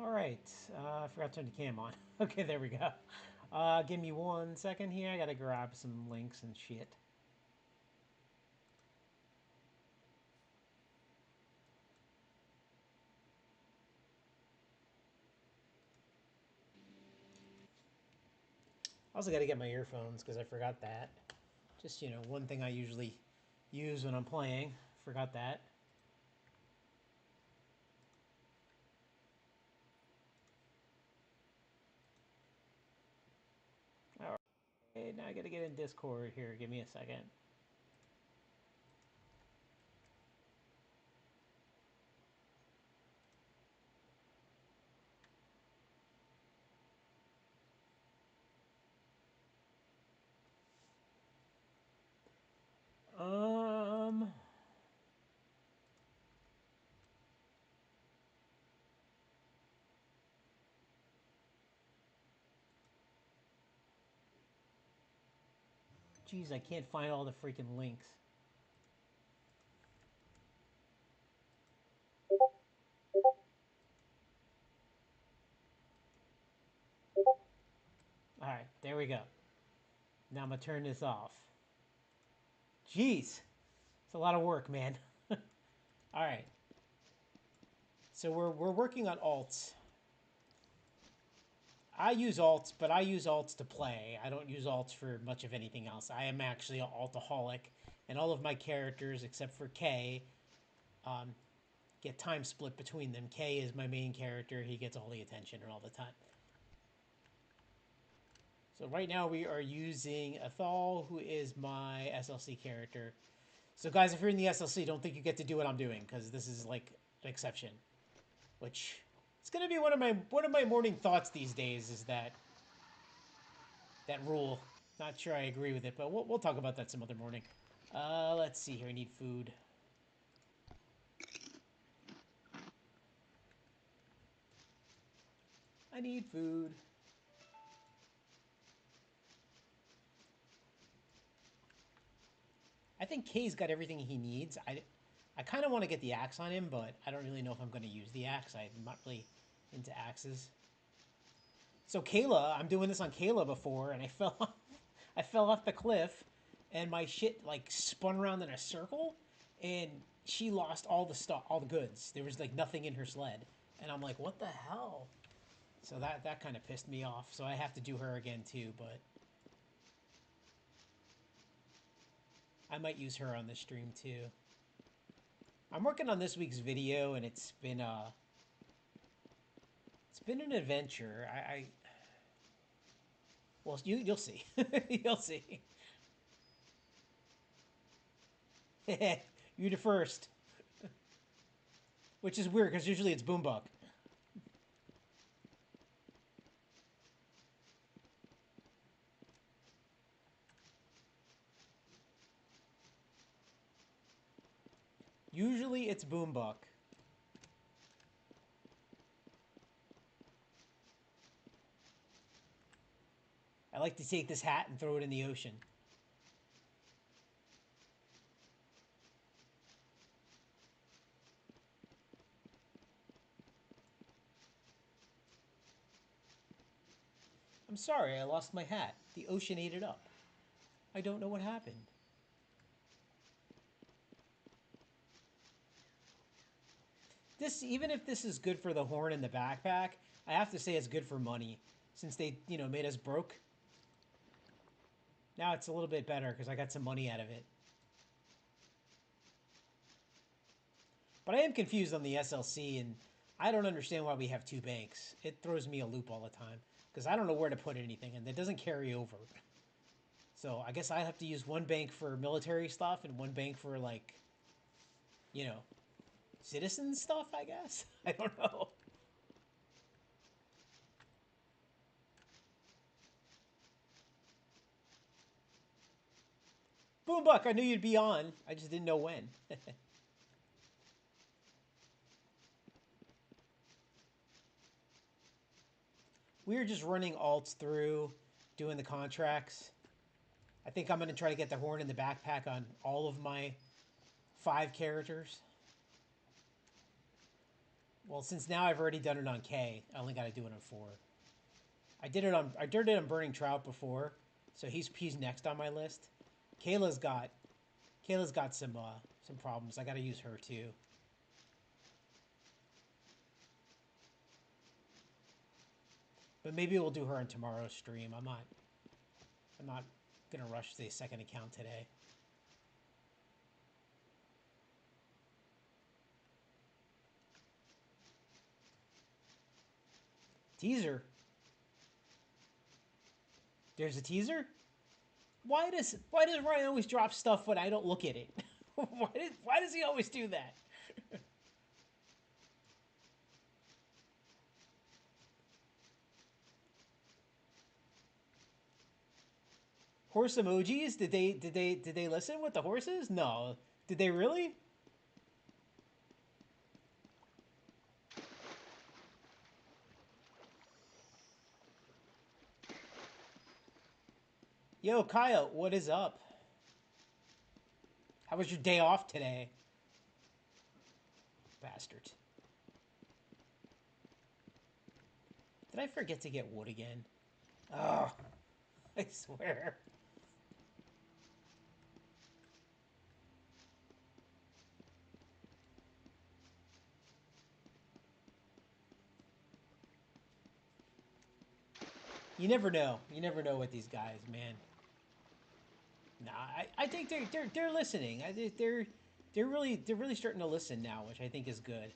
All right. I forgot to turn the cam on. Okay, there we go. Give me 1 second here. I gotta grab some links and shit. Also, gotta get my earphones because I forgot that. Just, one thing I usually use when I'm playing. Forgot that. All right. Now I gotta get in Discord here. Give me a second. Um. Geez, I can't find all the freaking links. All right, there we go. Now I'm gonna turn this off. Jeez, it's a lot of work, man. All right, so we're working on alts. I use alts, but I use alts to play. I don't use alts for much of anything else. I am actually an altoholic, and all of my characters, except for K, um, get time split between them. K is my main character. He gets all the attention all the time. So right now we are using Athal, who is my SLC character. So guys, if you're in the SLC, don't think you get to do what I'm doing, because this is like an exception. Which it's gonna be one of my morning thoughts these days is that rule. Not sure I agree with it, but we'll talk about that some other morning. Let's see here. I need food. I need food. I think Kay's got everything he needs. I kind of want to get the axe on him, but I don't really know if I'm going to use the axe. I'm not really into axes. So Kayla, I'm doing this on Kayla before, and I fell off the cliff, and my shit like spun around in a circle, and she lost all the stuff, all the goods. There was like nothing in her sled, and I'm like, what the hell? So that kind of pissed me off. So I have to do her again too, but I might use her on the stream too. I'm working on this week's video, and it's been an adventure. Well, you'll see. You'll see. You the first, which is weird because usually it's Boombuck. Usually it's Boombuck. I like to take this hat and throw it in the ocean. I'm sorry, I lost my hat. The ocean ate it up. I don't know what happened. Even if this is good for the horn and the backpack, I have to say it's good for money since they, made us broke. Now it's a little bit better because I got some money out of it. But I am confused on the SLC, and I don't understand why we have two banks. It throws me a loop all the time because I don't know where to put anything, and it doesn't carry over. So I guess I have to use one bank for military stuff and one bank for like, you know, citizen stuff. I guess I don't know. Boombuck, I knew you'd be on. I just didn't know when. We were just running alts through, doing the contracts. I think I'm going to try to get the horn and the backpack on all of my 5 characters. Well, since now I've already done it on K, I only got to do it on 4. I did it on Burning Trout before, so he's next on my list. Kayla's got Kayla's got some problems. I got to use her too. But maybe we'll do her on tomorrow's stream. I'm not gonna rush the second account today. Teaser. There's a teaser? Why does Ryan always drop stuff when I don't look at it? Why does he always do that? Horse emojis? Did they listen with the horses? No. Did they really? Yo, Kyle, what is up? How was your day off today? Bastard. Did I forget to get wood again? Oh, I swear. You never know. You never know with these guys, man. Nah, I think they're listening. I think they're really starting to listen now, which I think is good.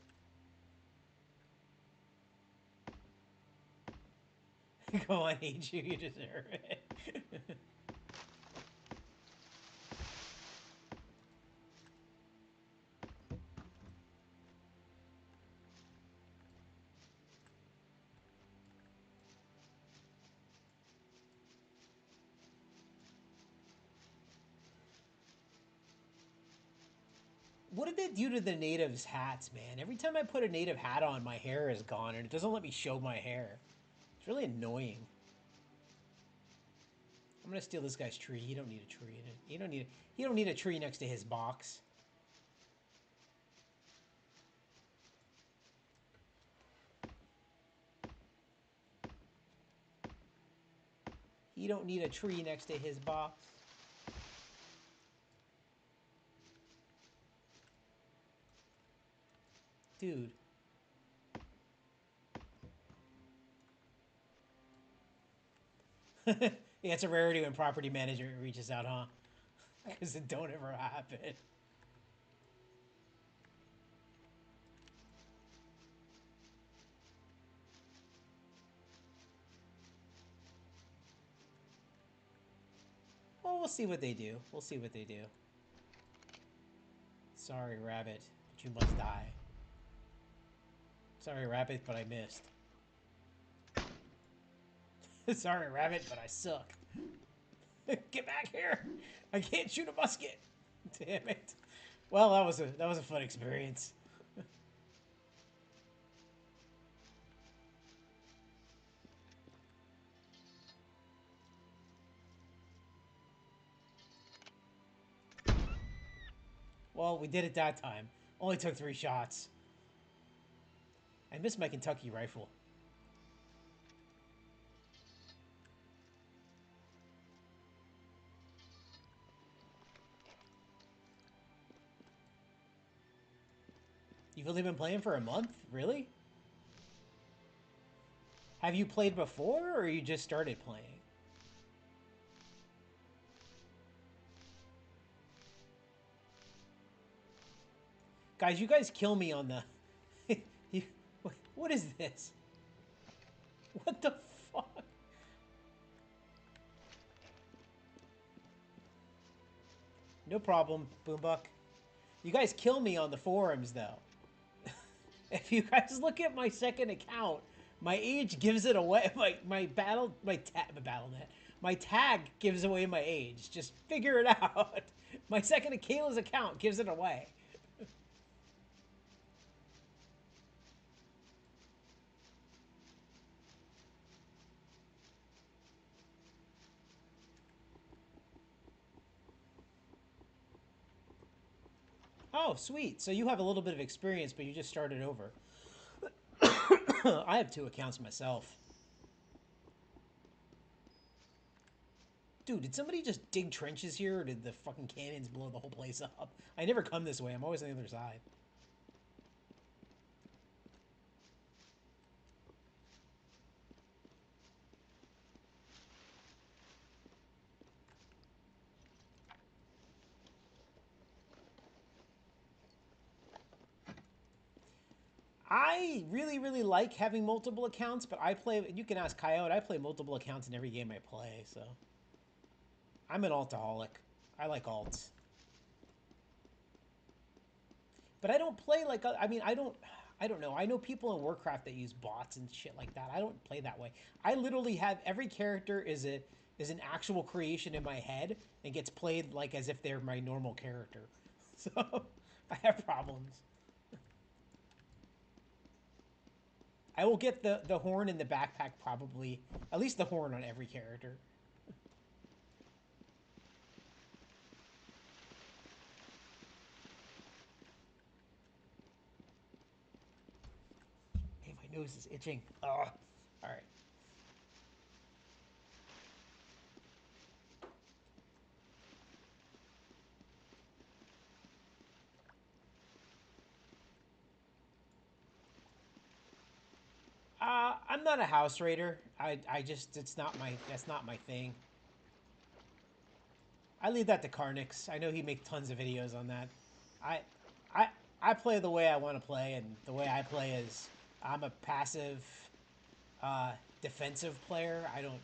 Go on, hate you. You deserve it. What did they do to the natives' hats, man? Every time I put a native hat on, my hair is gone, and it doesn't let me show my hair. It's really annoying. I'm gonna steal this guy's tree. He don't need a tree. He don't need a tree next to his box. He don't need a tree next to his box. Dude. Yeah, it's a rarity when property manager reaches out, huh? Because it don't ever happen. Well, we'll see what they do. We'll see what they do. Sorry, rabbit, but you must die. Sorry, rabbit, but I missed. Sorry, rabbit, but I suck. Get back here! I can't shoot a musket. Damn it. Well, that was a fun experience. Well, we did it that time. Only took 3 shots. I missed my Kentucky rifle. You've only been playing for a month? Really? Have you played before, or you just started playing? Guys, you guys kill me on the... you... What is this? What the fuck? No problem, Boombuck. You guys kill me on the forums, though. If you guys look at my second account, my age gives it away. My tag gives away my age. Just figure it out. My second Kayla's account gives it away. Oh, sweet. So you have a little bit of experience, but you just started over. I have two accounts myself. Dude, did somebody just dig trenches here, or did the fucking cannons blow the whole place up? I never come this way. I'm always on the other side. I really, really like having multiple accounts, but I play. You can ask Coyote. I play multiple accounts in every game I play, so I'm an altoholic. I like alts, but I don't play like. I mean, I don't. I don't know. I know people in Warcraft that use bots and shit like that. I don't play that way. I literally have every character is an actual creation in my head and gets played like as if they're my normal character. So I have problems. I will get the horn in the backpack probably, at least the horn on every character. Hey, my nose is itching. Ugh. All right. I'm not a house raider. I just it's not my that's not my thing. I leave that to Carnix. I know he makes tons of videos on that. I I I play the way I want to play, and the way I play is I'm a passive defensive player. I don't.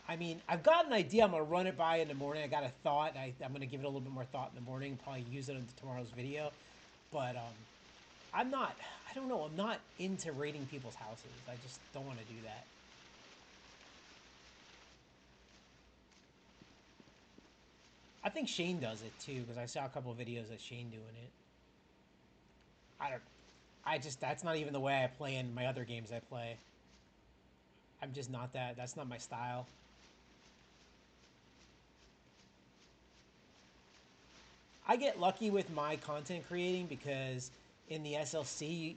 I mean, I've got an idea. I'm gonna run it by in the morning. I got a thought. I'm gonna give it a little bit more thought in the morning. Probably use it in tomorrow's video. But I'm not. I don't know. I'm not into raiding people's houses. I just don't want to do that. I think Shane does it too because I saw a couple of videos of Shane doing it. I don't. I just that's not even the way I play in my other games I play. I'm just not that. That's not my style. I get lucky with my content creating because in the SLC,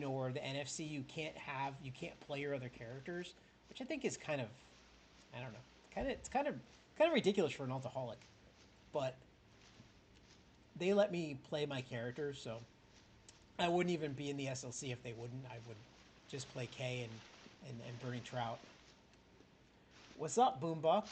or the NFC, you can't play your other characters, which I think is kind of, I don't know, kind of ridiculous for an alcoholic. But they let me play my characters, so I wouldn't even be in the SLC if they wouldn't. I would just play K and Burning Trout. What's up, Boombuck?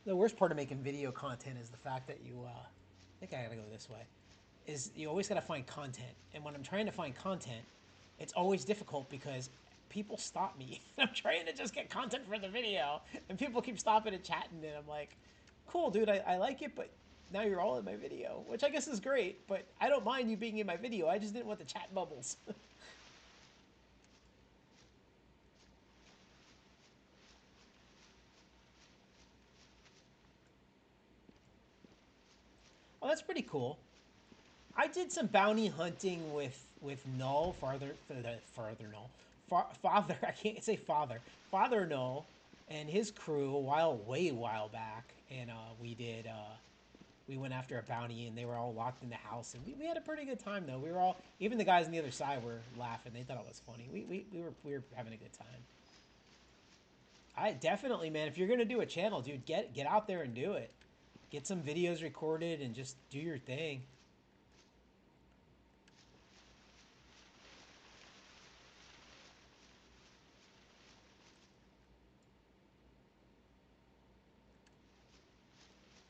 The worst part of making video content is the fact that I think I gotta go this way. Is you always gotta find content, and when I'm trying to find content, it's always difficult because people stop me. I'm trying to just get content for the video, and people keep stopping and chatting, and I'm like, cool, dude, I like it, but now you're all in my video, which I guess is great, but I don't mind you being in my video. I just didn't want the chat bubbles. Well, that's pretty cool. I did some bounty hunting with Null, farther Null, father. I can't say father, father Null, and his crew a way while back, and we went after a bounty, and they were all locked in the house, and we had a pretty good time though. We were all even the guys on the other side were laughing. They thought it was funny. We were having a good time. I definitely, man. If you're gonna do a channel, dude, get out there and do it. Get some videos recorded and just do your thing.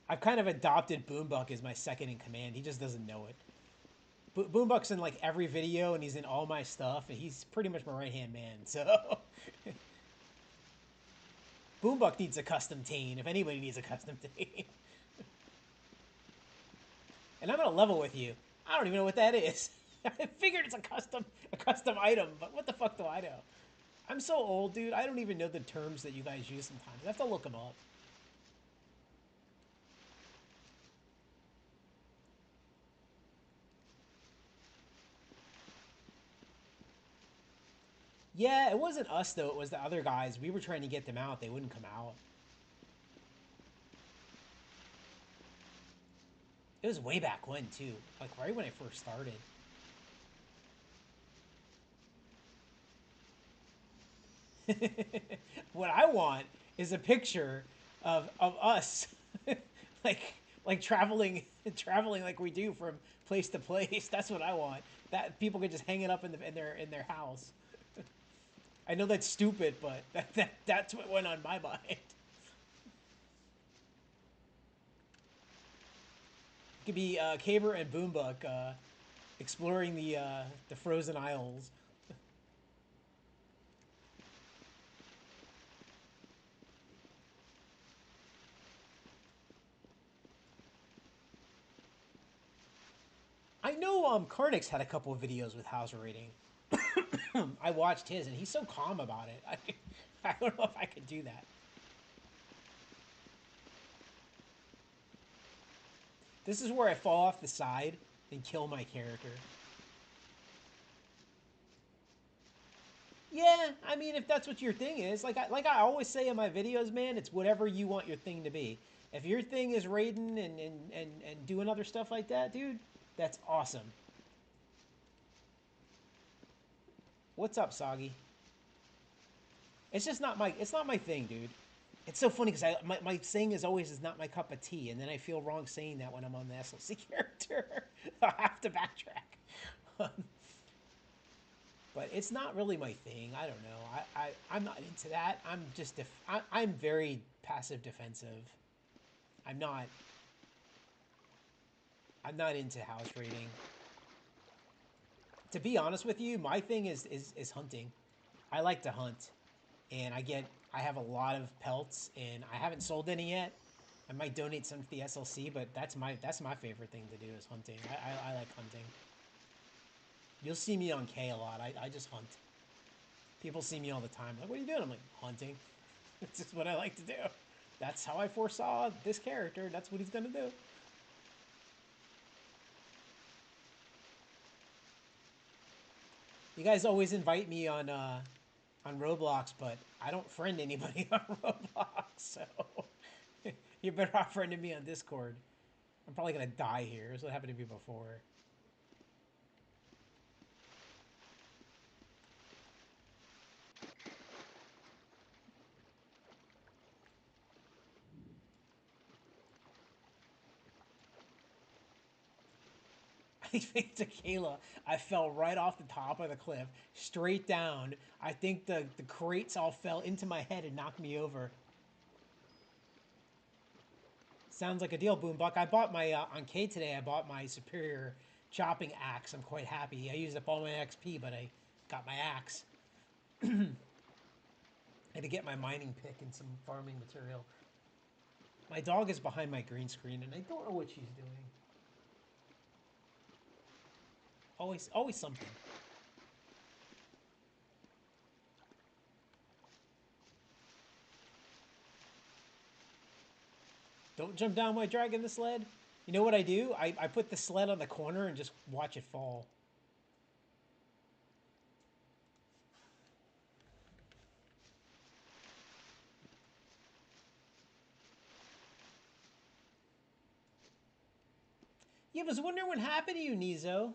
I've kind of adopted Boombuck as my second in command. He just doesn't know it. Boombuck's in like every video, and he's in all my stuff, and he's pretty much my right hand man. So Boombuck needs a custom team. If anybody needs a custom team, and I'm gonna level with you. I don't even know what that is. I figured it's a custom item, but what the fuck do I know? I'm so old, dude. I don't even know the terms that you guys use sometimes. I have to look them up. Yeah, it wasn't us though. It was the other guys. We were trying to get them out. They wouldn't come out. It was way back when too, like right when I first started. What I want is a picture of us, like traveling like we do from place to place. That's what I want. That people could just hang it up in their house. I know that's stupid, but that's what went on my mind. It could be Caber and Boombuck exploring the frozen isles. I know Karnix had a couple of videos with house rating. I watched his, and he's so calm about it. I don't know if I could do that. This is where I fall off the side and kill my character. Yeah, I mean, if that's what your thing is, like I always say in my videos, man, it's whatever you want your thing to be. If your thing is raiding and doing other stuff like that, dude, that's awesome. What's up, Soggy? It's not my thing, dude. It's so funny because my saying is always is not my cup of tea, and then I feel wrong saying that when I'm on the SLC character. I have to backtrack. But it's not really my thing. I don't know. I'm not into that. I'm very passive defensive. I'm not I'm not into house raiding. To be honest with you, my thing is hunting. I like to hunt, and I have a lot of pelts, and I haven't sold any yet. I might donate some to the SLC, but that's my favorite thing to do is hunting. I like hunting. You'll see me on K a lot. I just hunt. People see me all the time. Like, what are you doing? I'm like, hunting. It's just what I like to do. That's how I foresaw this character. That's what he's gonna do. You guys always invite me on Roblox, but I don't friend anybody on Roblox, so you're better off friending me on Discord. I'm probably gonna die here. That's what happened to me before. I think tequila. I fell right off the top of the cliff, straight down. I think the crates all fell into my head and knocked me over. Sounds like a deal, Boombuck. I bought my on K today. I bought my superior chopping axe. I'm quite happy. I used up all my XP, but I got my axe. I had to get my mining pick and some farming material. My dog is behind my green screen, and I don't know what she's doing. Always something. Don't jump down my dragon the sled. You know what I do? I put the sled on the corner and just watch it fall. Yeah, I was wondering what happened to you, Nizo.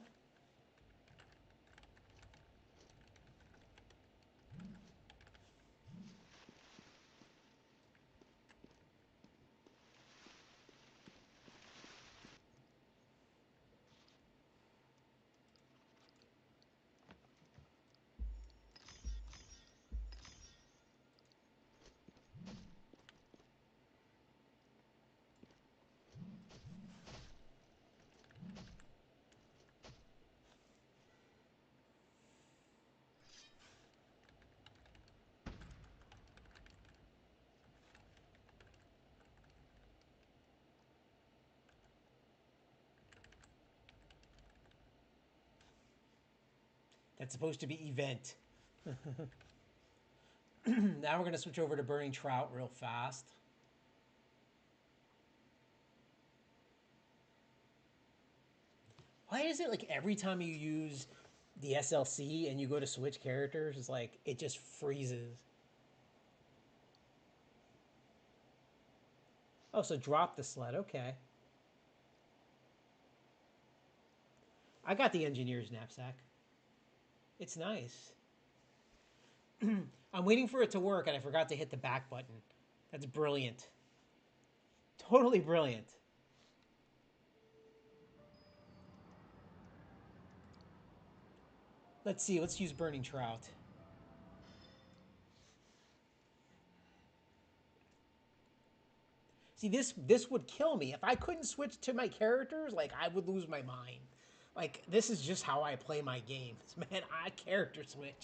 That's supposed to be event. Now we're gonna switch over to burning trout real fast. Why is it like every time you use the SLC and you go to switch characters, it's like it just freezes? Oh, so drop the sled. Okay. I got the engineer's knapsack. It's nice. I'm waiting for it to work and I forgot to hit the back button. That's brilliant. Totally brilliant. Let's see. Let's use burning trout. See, this would kill me if I couldn't switch to my characters. Like I would lose my mind. Like this is just how I play my games, man. I character switch.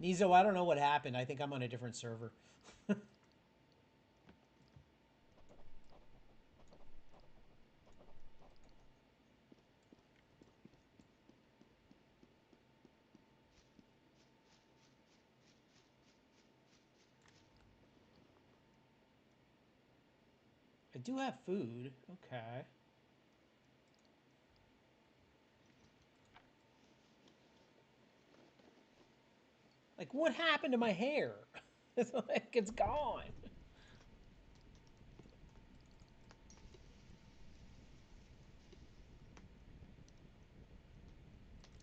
Nizo, I don't know what happened. I think I'm on a different server. I do have food. Okay. Like, what happened to my hair? It's like it's gone.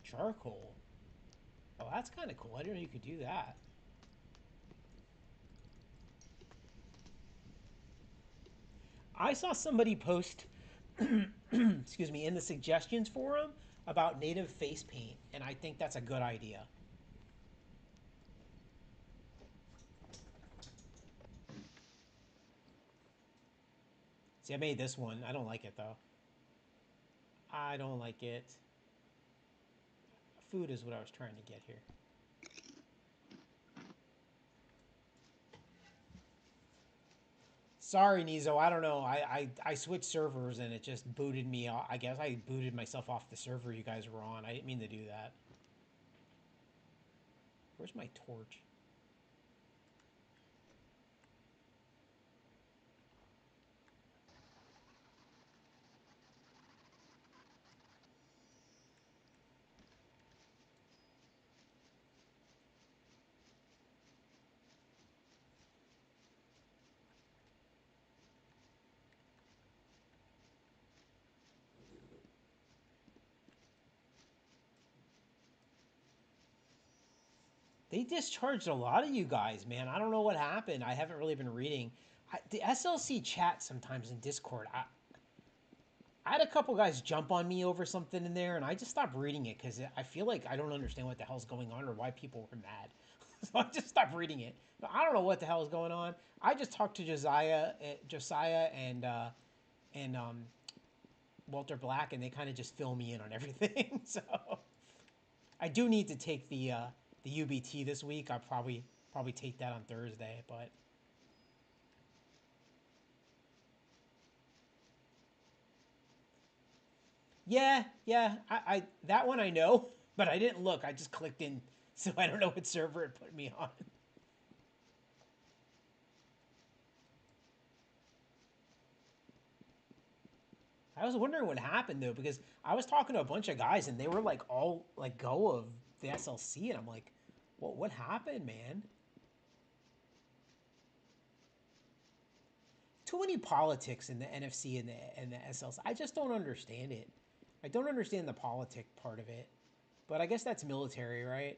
Charcoal. Oh, that's kind of cool. I didn't know you could do that. I saw somebody post, excuse me, in the suggestions forum about native face paint, and I think that's a good idea. See, I made this one. I don't like it though. I don't like it. Food is what I was trying to get here. Sorry, Nizo. I don't know. I switched servers and it just booted me off. I guess I booted myself off the server you guys were on. I didn't mean to do that. Where's my torch? They discharged a lot of you guys, man. I don't know what happened. I haven't really been reading. The SLC chat sometimes in Discord. I had a couple guys jump on me over something in there, and I just stopped reading it because I feel like I don't understand what the hell's going on or why people were mad. So I just stopped reading it. I don't know what the hell is going on. I just talked to Josiah, and Walter Black, and they kind of just fill me in on everything. So I do need to take the UBT this week. I'll probably take that on Thursday, but yeah, I that one I know, but I didn't look. I just clicked in, so I don't know what server it put me on. I was wondering what happened though, because I was talking to a bunch of guys and they were like all like go of the SLC, and I'm like, what happened, man? Too many politics in the NFC and the SLC. I just don't understand it. I don't understand the politic part of it, but I guess that's military, right?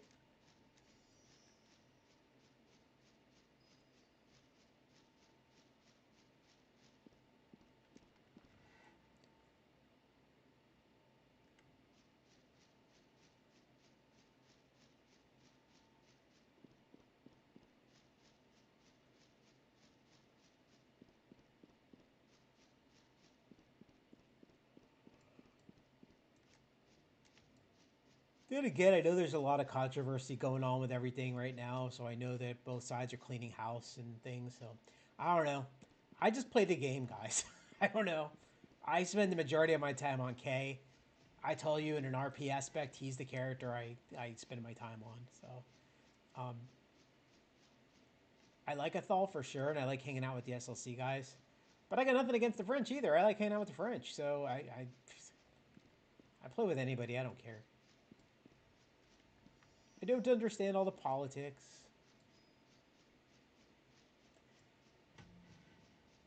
Then again, I know there's a lot of controversy going on with everything right now, so I know that both sides are cleaning house and things. So I don't know. I just play the game, guys. I don't know. I spend the majority of my time on K. I tell you, in an RP aspect, he's the character I spend my time on. So um, I like Athol for sure, and I like hanging out with the SLC guys. But I got nothing against the French either. I like hanging out with the French, so I play with anybody. I don't care. I don't understand all the politics.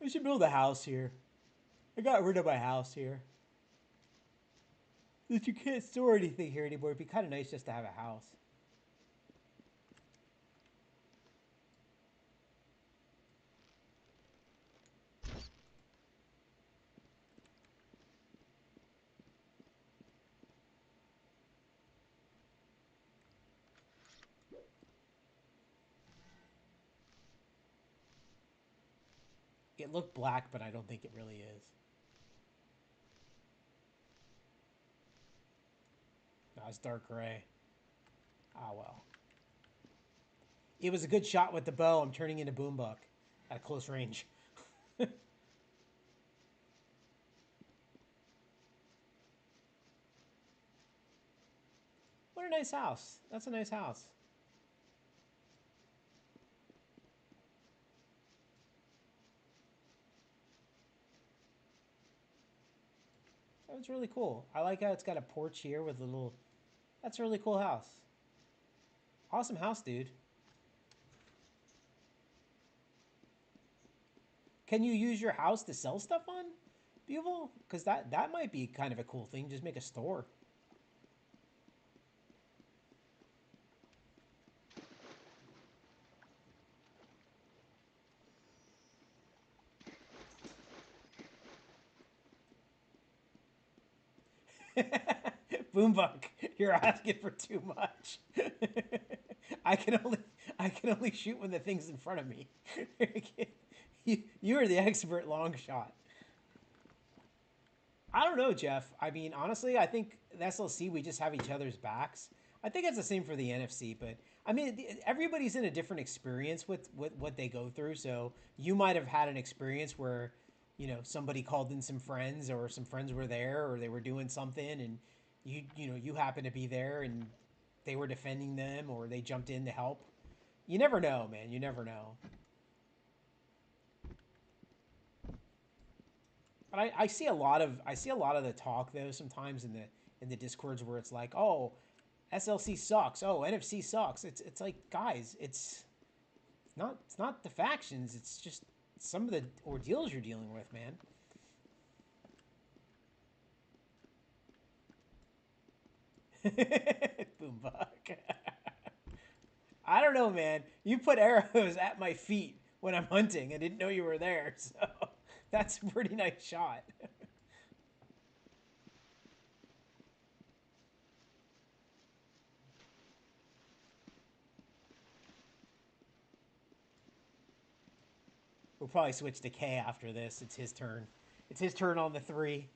I should build a house here. I got rid of my house here. Since you can't store anything here anymore, it'd be kind of nice just to have a house. It looked black, but I don't think it really is. No, it's dark gray. Ah, well. It was a good shot with the bow. I'm turning into Boombuck at close range. What a nice house. That's a nice house. That's really cool. I like how it's got a porch here with a little... That's a really cool house. Awesome house, dude. Can you use your house to sell stuff on, Buvel? Because that might be kind of a cool thing. Just make a store. Boombuck, you're asking for too much. I can only I can only shoot when the thing's in front of me. You are the expert long shot. I don't know, Jeff. I mean, honestly, I think the SLC we just have each other's backs. I think it's the same for the NFC, but I mean, everybody's in a different experience with what they go through. So you might have had an experience where, somebody called in some friends, or some friends were there, or they were doing something, and you happen to be there, and they were defending them, or they jumped in to help. You never know, man. You never know. But I see a lot of the talk though sometimes in the discords where it's like, oh, SLC sucks. Oh, NFC sucks. It's like, guys, it's not the factions. It's just some of the ordeals you're dealing with, man. Boombuck. I don't know, man. You put arrows at my feet when I'm hunting. I didn't know you were there, so that's a pretty nice shot. We'll probably switch to K after this. It's his turn. It's his turn on the three.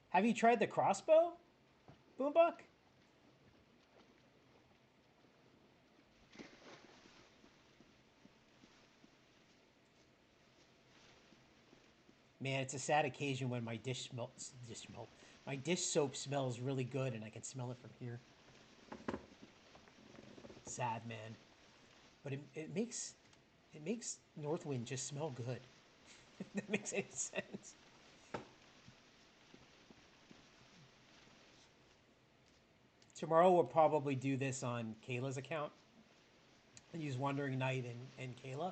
Have you tried the crossbow, Boombuck? Man, it's a sad occasion when my my dish soap smells really good, and I can smell it from here. Sad, man. But it makes Northwind just smell good. If that makes any sense. Tomorrow we'll probably do this on Kayla's account. And use Wandering Knight and Kayla.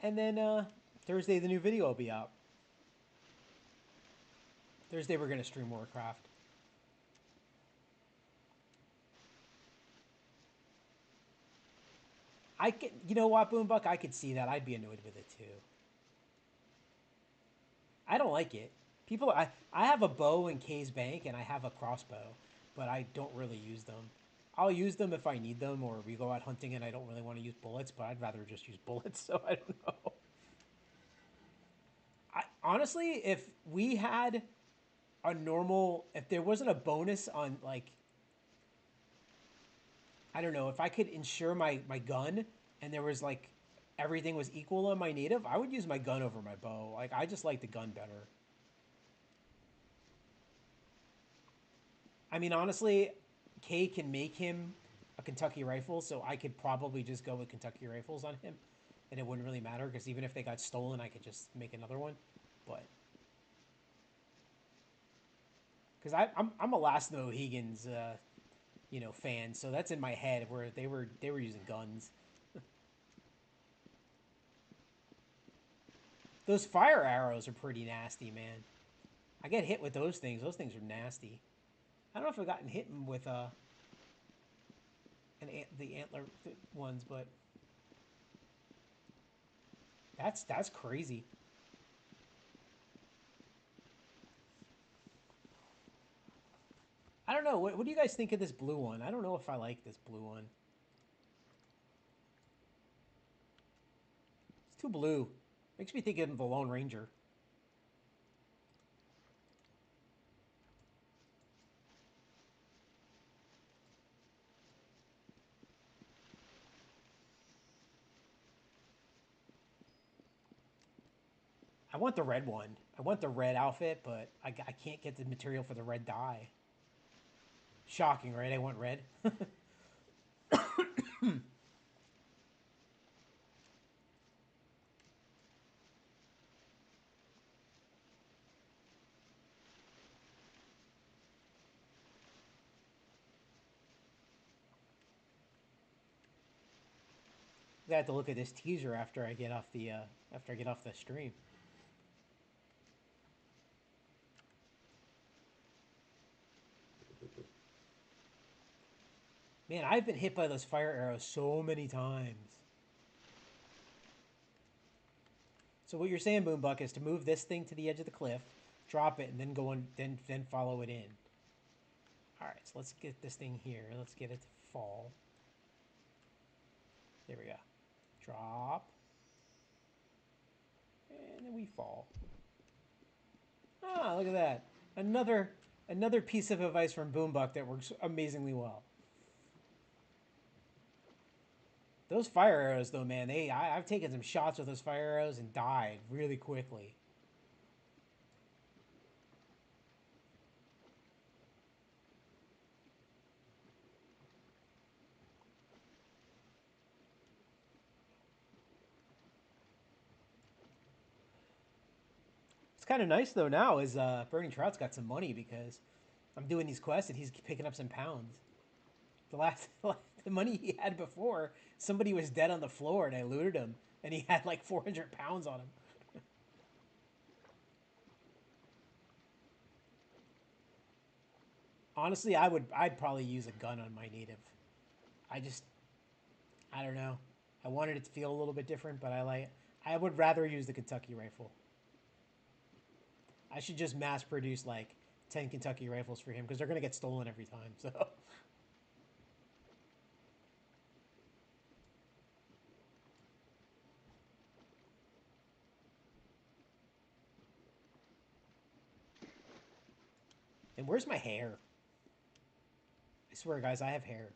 And then Thursday the new video will be out. Thursday we're gonna stream Warcraft. You know what, Boombuck? I could see that. I'd be annoyed with it too. I don't like it. I have a bow in Kay's bank, and I have a crossbow, but I don't really use them. I'll use them if I need them, or we go out hunting and I don't really want to use bullets, but I'd rather just use bullets, so I don't know. Honestly, if we had if there wasn't a bonus on, like, I don't know, if I could insure my gun, and there was like everything was equal on my native, I would use my gun over my bow. Like, I just like the gun better. I mean, honestly, Kay can make him a Kentucky rifle, so I could probably just go with Kentucky rifles on him. and it wouldn't really matter because even if they got stolen, I could just make another one. But because I'm a Last of the Mohegans, fan, so that's in my head where they were using guns. Those fire arrows are pretty nasty, man. I get hit with those things. Those things are nasty. I don't know if I've gotten hit with the antler ones, but that's crazy. I don't know. What do you guys think of this blue one? I don't know if I like this blue one. It's too blue. Makes me think of the Lone Ranger. I want the red one. I want the red outfit, but I can't get the material for the red dye. Shocking, right? I want red. I have to look at this teaser after I get off the stream. Man, I've been hit by those fire arrows so many times. So what you're saying, Boombuck, is to move this thing to the edge of the cliff, drop it, and then go on, then follow it in. All right, so let's get this thing here. Let's get it to fall. There we go. Drop, and then we fall. Ah, look at that. Another piece of advice from Boombuck that works amazingly well. Those fire arrows, though, man, I've taken some shots with those fire arrows and died really quickly. It's kind of nice though now is Burning Trout's got some money because I'm doing these quests and he's picking up some pounds. The money he had before, somebody was dead on the floor and I looted him and he had like 400 pounds on him. Honestly, I'd probably use a gun on my native. I just I don't know. I wanted it to feel a little bit different, but I would rather use the Kentucky rifle. I should just mass produce like 10 Kentucky rifles for him because they're gonna get stolen every time. So, and where's my hair? I swear, guys, I have hair.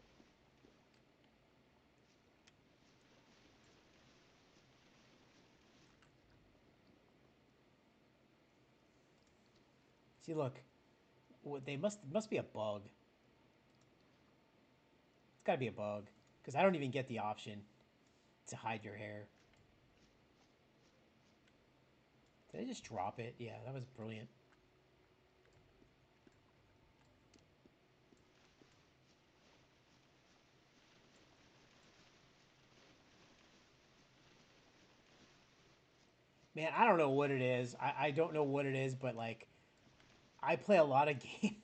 See, look, they must be a bug. It's got to be a bug because I don't even get the option to hide your hair. Did I just drop it? Yeah, that was brilliant. Man, I don't know what it is. I don't know what it is, but like I play a lot of games.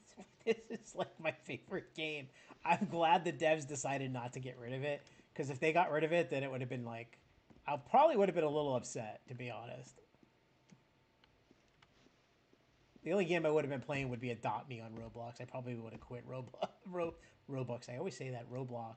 This is like my favorite game. I'm glad the devs decided not to get rid of it because if they got rid of it, then it would have been like I probably would have been a little upset to be honest. The only game I would have been playing would be Adopt Me on Roblox. I probably would have quit Roblox. I always say that Roblox.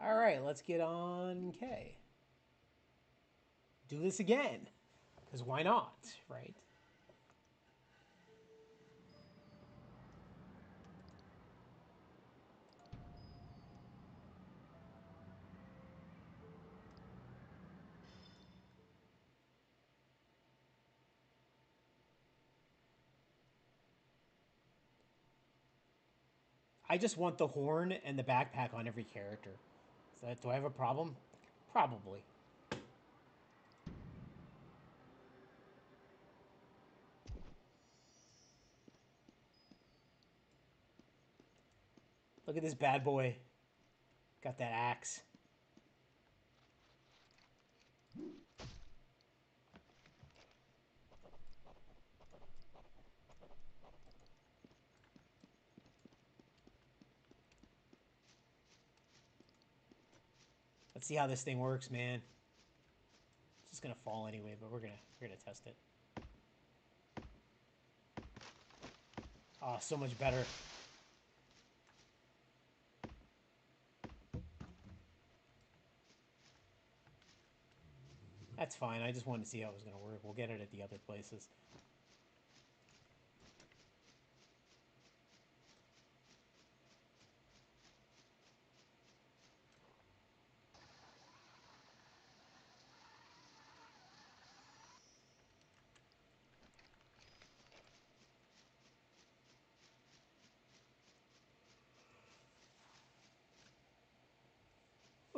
All right, let's get on K. Do this again, because why not, right? I just want the horn and the backpack on every character. So do I have a problem? Probably. Look at this bad boy. Got that axe. Let's see how this thing works, man. It's just gonna fall anyway, but we're gonna test it. Oh, so much better. That's fine. I just wanted to see how it was gonna work. We'll get it at the other places.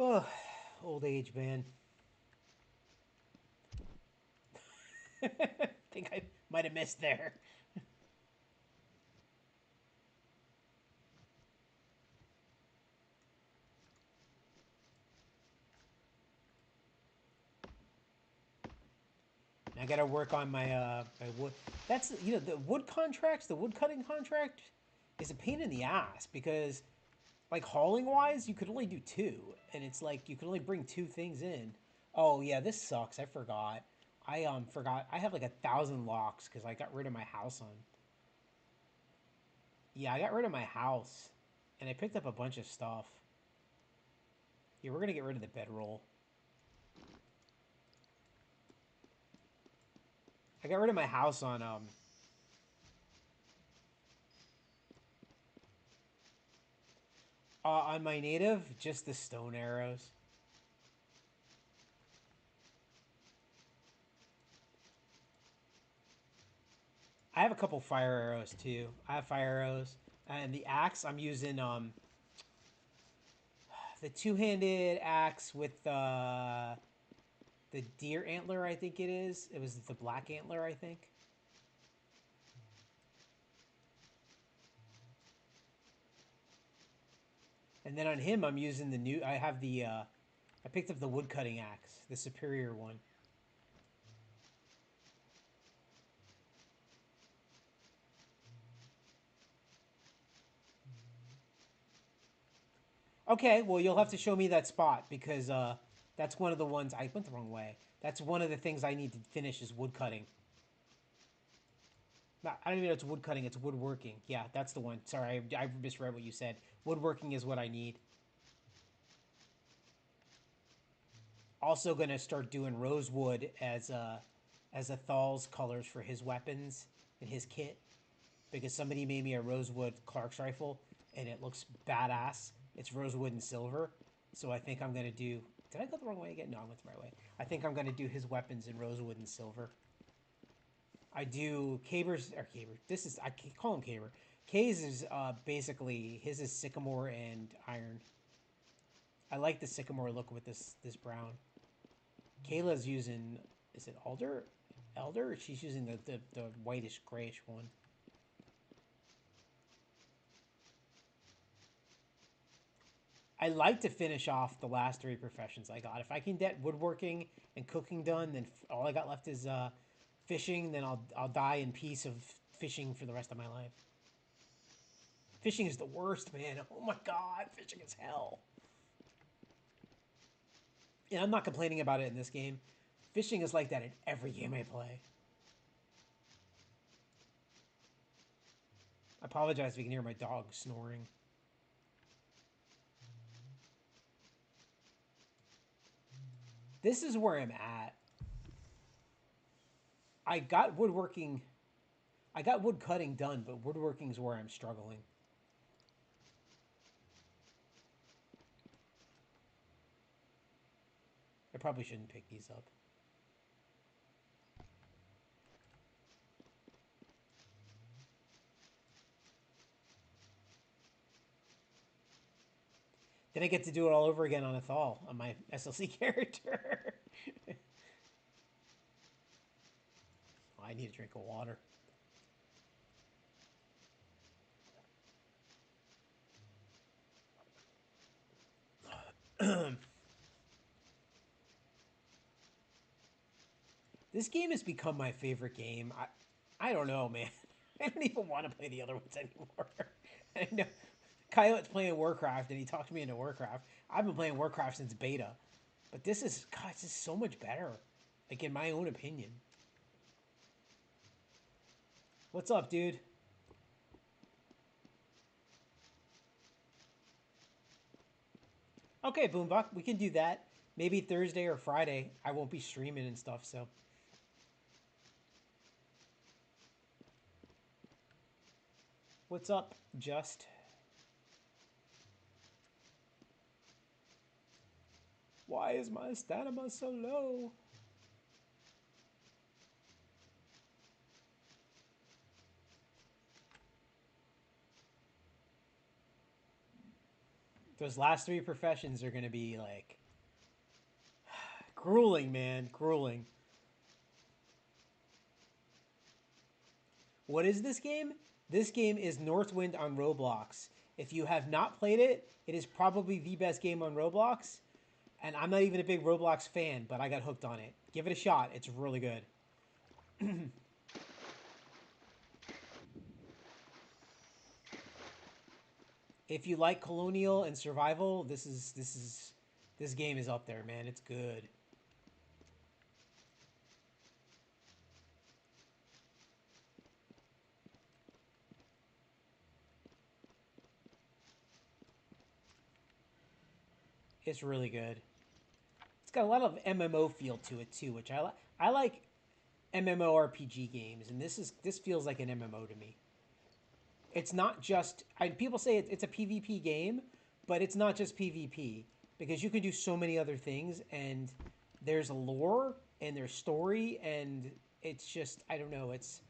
Oh, old age, man. Think I might have missed there. I gotta work on my wood. That's the wood contracts. The wood cutting contract is a pain in the ass because like hauling wise, you could only do two, and it's like you could only bring two things in. Oh yeah, this sucks. I forgot. I forgot. I have like 1,000 locks because I got rid of my house on. Yeah, I got rid of my house, and I picked up a bunch of stuff. Yeah, we're gonna get rid of the bedroll. I got rid of my house on my native, just the stone arrows. I have a couple fire arrows too. I have fire arrows, and the axe I'm using the two-handed axe with the deer antler. I think it is. It was the black antler, I think. And then on him, I'm using the new. I have the. I picked up the wood cutting axe, the superior one. Okay, well you'll have to show me that spot because that's one of the ones I went the wrong way. That's one of the things I need to finish is wood cutting. I don't even know it's wood cutting. It's woodworking. Yeah, that's the one. Sorry, I misread what you said. Woodworking is what I need. Also gonna start doing rosewood as a Thal's colors for his weapons in his kit because somebody made me a rosewood Clark's rifle and it looks badass. It's rosewood and silver, so I think I'm gonna do. Did I go the wrong way again? No, I went the right way. I think I'm gonna do his weapons in rosewood and silver. I do Caber's or Caber. This is I call him Caber. Kay's is basically his is sycamore and iron. I like the sycamore look with this brown. Kayla's using is it alder? Elder? She's using the whitish grayish one. I like to finish off the last three professions I got. If I can get woodworking and cooking done, then all I got left is fishing. Then I'll die in peace of fishing for the rest of my life. Fishing is the worst, man. Oh my god, fishing is hell. And I'm not complaining about it in this game. Fishing is like that in every game I play. I apologize if you can hear my dog snoring. This is where I'm at. I got woodworking. I got wood cutting done, but woodworking is where I'm struggling. I probably shouldn't pick these up. Then I get to do it all over again on a Thal on my SLC character. I need a drink of water. This game has become my favorite game. I don't know, man. I don't even want to play the other ones anymore. I know Coyote's playing Warcraft, and he talked me into Warcraft. I've been playing Warcraft since beta, but this is God. This is so much better. Like in my own opinion. What's up, dude? Okay, Boombuck, we can do that. Maybe Thursday or Friday. I won't be streaming and stuff, so. What's up, Just? Why is my stamina so low? Those last three professions are going to be like grueling, man. Grueling. What is this game? This game is Northwind on Roblox. If you have not played it, it is probably the best game on Roblox. And I'm not even a big Roblox fan, but I got hooked on it. Give it a shot. It's really good. If you like colonial and survival, this game is up there, man. It's good. It's really good. It's got a lot of MMO feel to it too, which I like. I like MMORPG games, and this feels like an MMO to me. It's not just people say it's a PvP game, but it's not just PvP because you can do so many other things, and there's a lore and there's story, and it's just I don't know. It's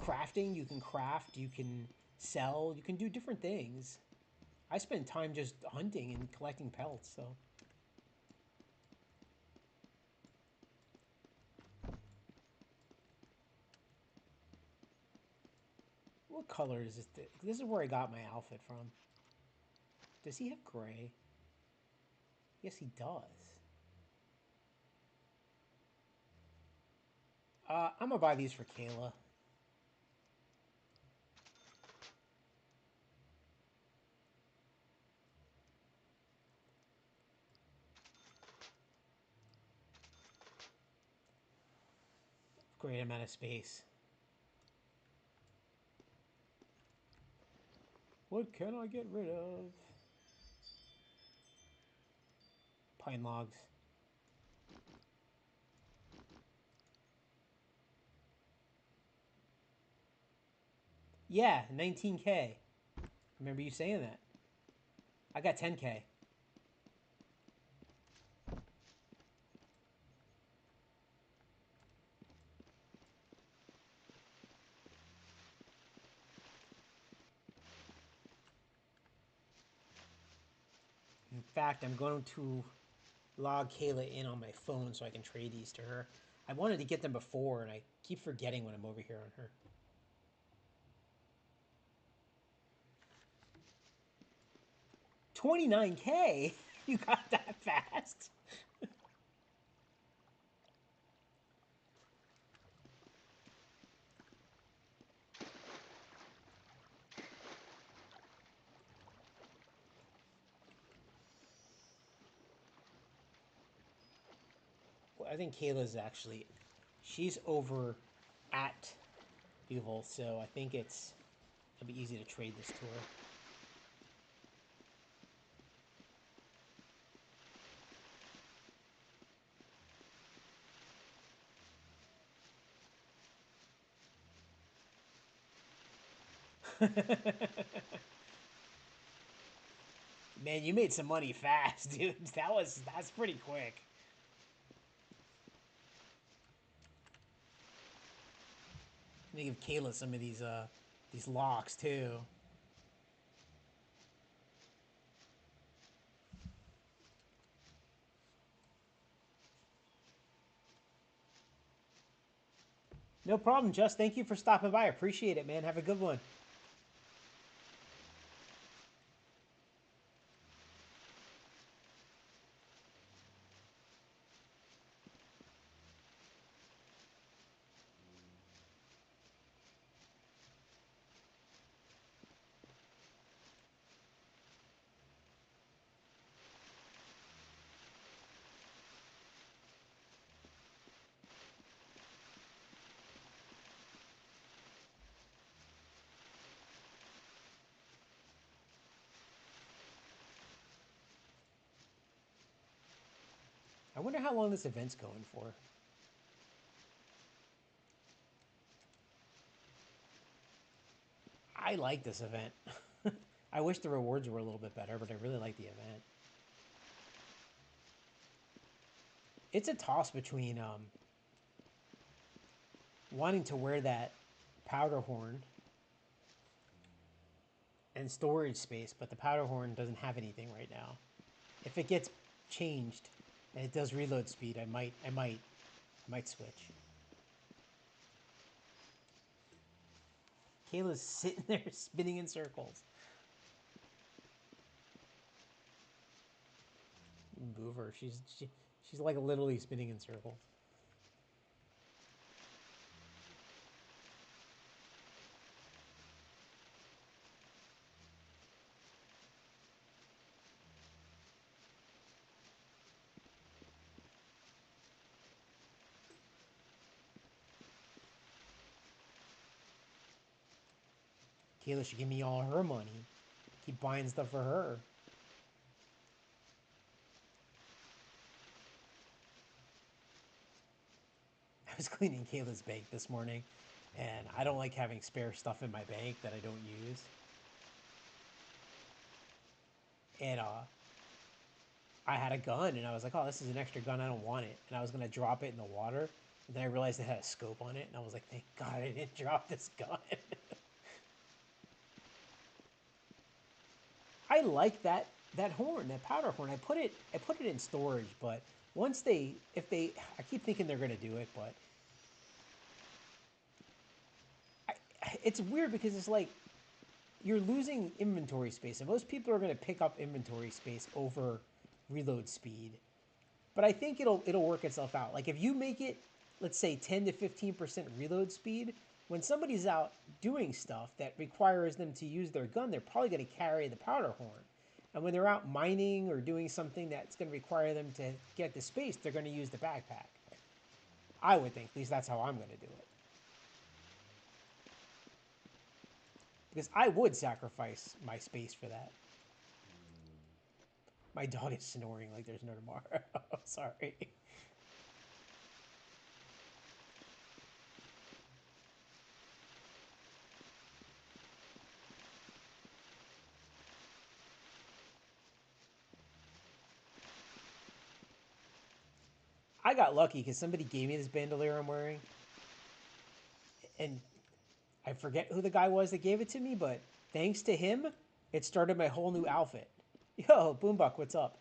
crafting. You can craft. You can sell. You can do different things. I spend time just hunting and collecting pelts. So what color is this? This is where I got my outfit from. Does he have gray? Yes, he does. I'm gonna buy these for Kayla. Great amount of space. What can I get rid of? Pine logs. Yeah, 19K. Remember you saying that. I got 10K. In fact, I'm going to log Kayla in on my phone so I can trade these to her. I wanted to get them before, and I keep forgetting when I'm over here on her. 29K? You got that fast? Well, I think Kayla's actually, she's over at Buval, so I think it'll be easy to trade this to her. Man, you made some money fast, dude. That's pretty quick. Let me give Kayla some of these locks too. No problem, Just. Thank you for stopping by. I appreciate it, man. Have a good one. I wonder how long this event's going for. I like this event. I wish the rewards were a little bit better, but I really like the event. It's a toss between wanting to wear that powder horn and storage space, but the powder horn doesn't have anything right now. If it gets changed and it does reload speed, I might switch. Kayla's sitting there spinning in circles. Move her. She's like literally spinning in circles. Kayla should give me all her money. Keep buying stuff for her. I was cleaning Kayla's bank this morning, and I don't like having spare stuff in my bank that I don't use. And I had a gun, and I was like, "Oh, this is an extra gun. I don't want it." And I was gonna drop it in the water, and then I realized it had a scope on it, and I was like, "Thank God I didn't drop this gun." I like that horn, that powder horn. I put it in storage, but once they if they I keep thinking they're gonna do it, but I, it's weird because it's like you're losing inventory space, and most people are gonna pick up inventory space over reload speed. But I think it'll work itself out. Like if you make it, let's say 10 to 15% reload speed, when somebody's out doing stuff that requires them to use their gun, they're probably going to carry the powder horn. And when they're out mining or doing something that's going to require them to get the space, they're going to use the backpack. I would think, at least that's how I'm going to do it. Because I would sacrifice my space for that. My dog is snoring like there's no tomorrow. Sorry. I got lucky because somebody gave me this bandolier I'm wearing, and I forget who the guy was that gave it to me, but thanks to him, it started my whole new outfit. Yo, Boombuck, what's up?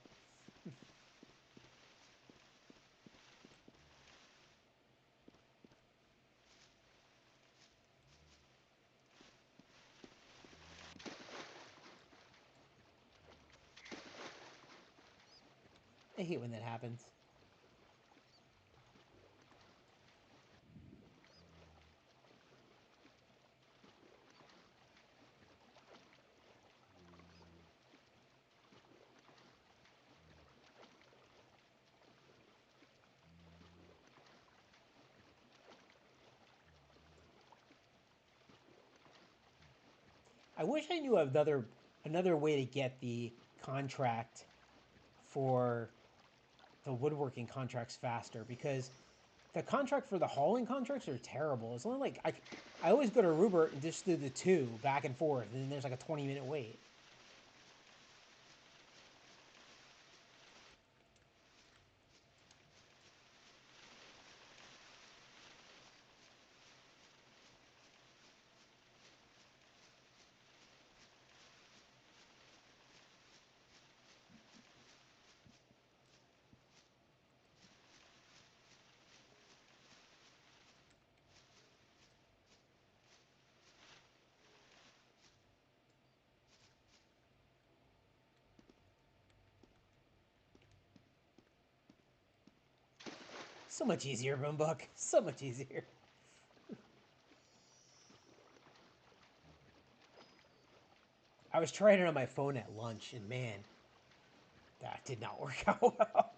I hate when that happens. I wish I knew another way to get the contract for the woodworking contracts faster because the contract for the hauling contracts are terrible. It's only like I always go to Rupert and just do the two back and forth, and then there's like a 20-minute wait. So much easier, Boombuck. So much easier. I was trying it on my phone at lunch, and man, that did not work out well.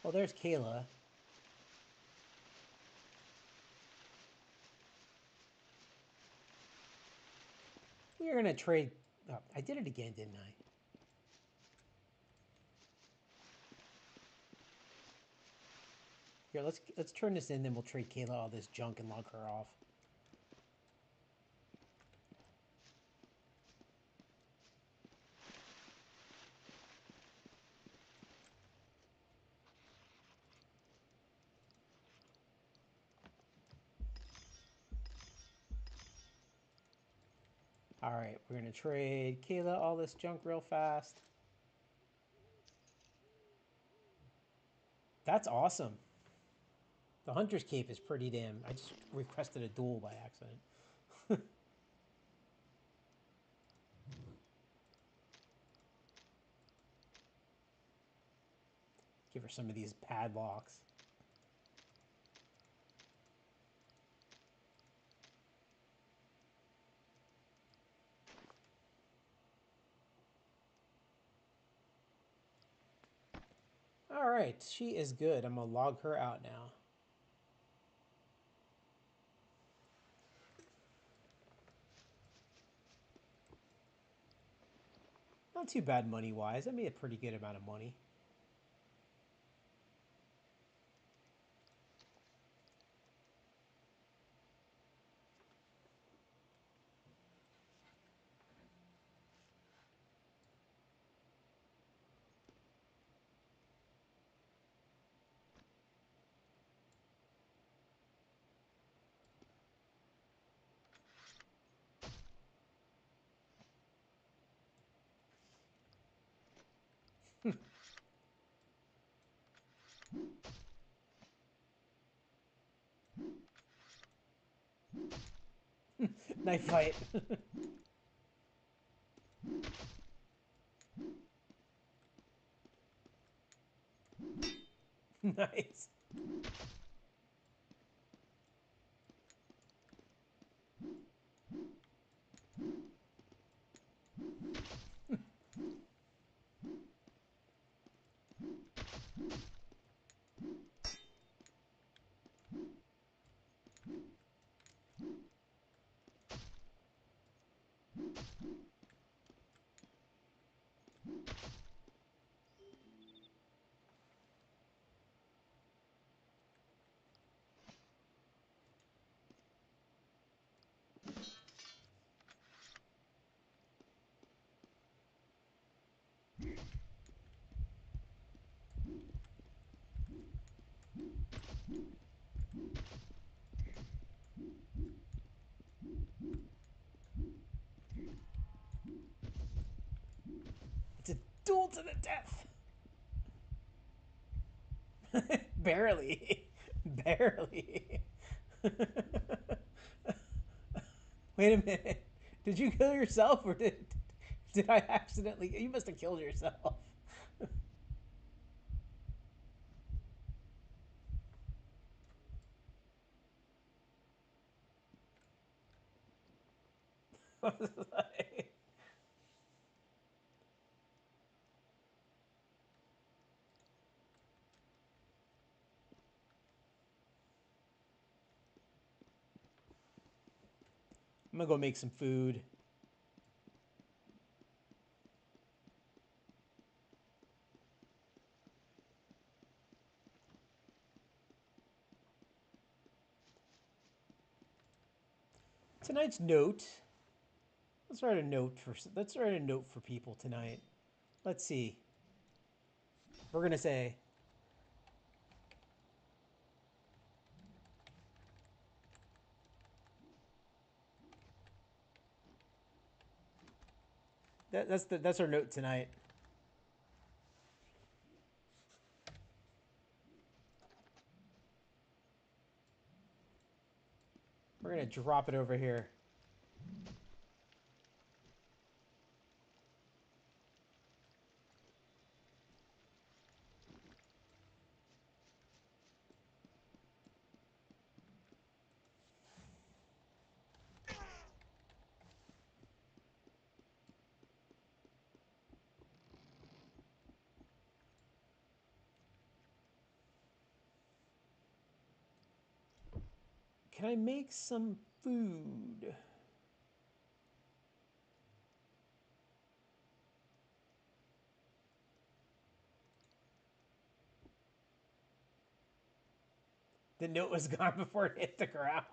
Well, there's Kayla. We are gonna trade. Oh, I did it again, didn't I? Here, let's turn this in, then we'll trade Kayla all this junk and log her off. All right, we're gonna trade Kayla all this junk real fast. That's awesome. The Hunter's Cape is pretty damn. I just requested a duel by accident. Give her some of these padlocks. All right, she is good. I'm gonna log her out now. Not too bad money-wise. I made a pretty good amount of money. Knife fight. Nice. It's a duel to the death. Barely. Barely. Wait a minute. Did you kill yourself or did I accidentally? You must have killed yourself. Like, I'm gonna go make some food. Tonight's note. Let's write a note for people tonight. Let's see. We're gonna say That's our note tonight. We're gonna drop it over here. Can I make some food? The note was gone before it hit the ground.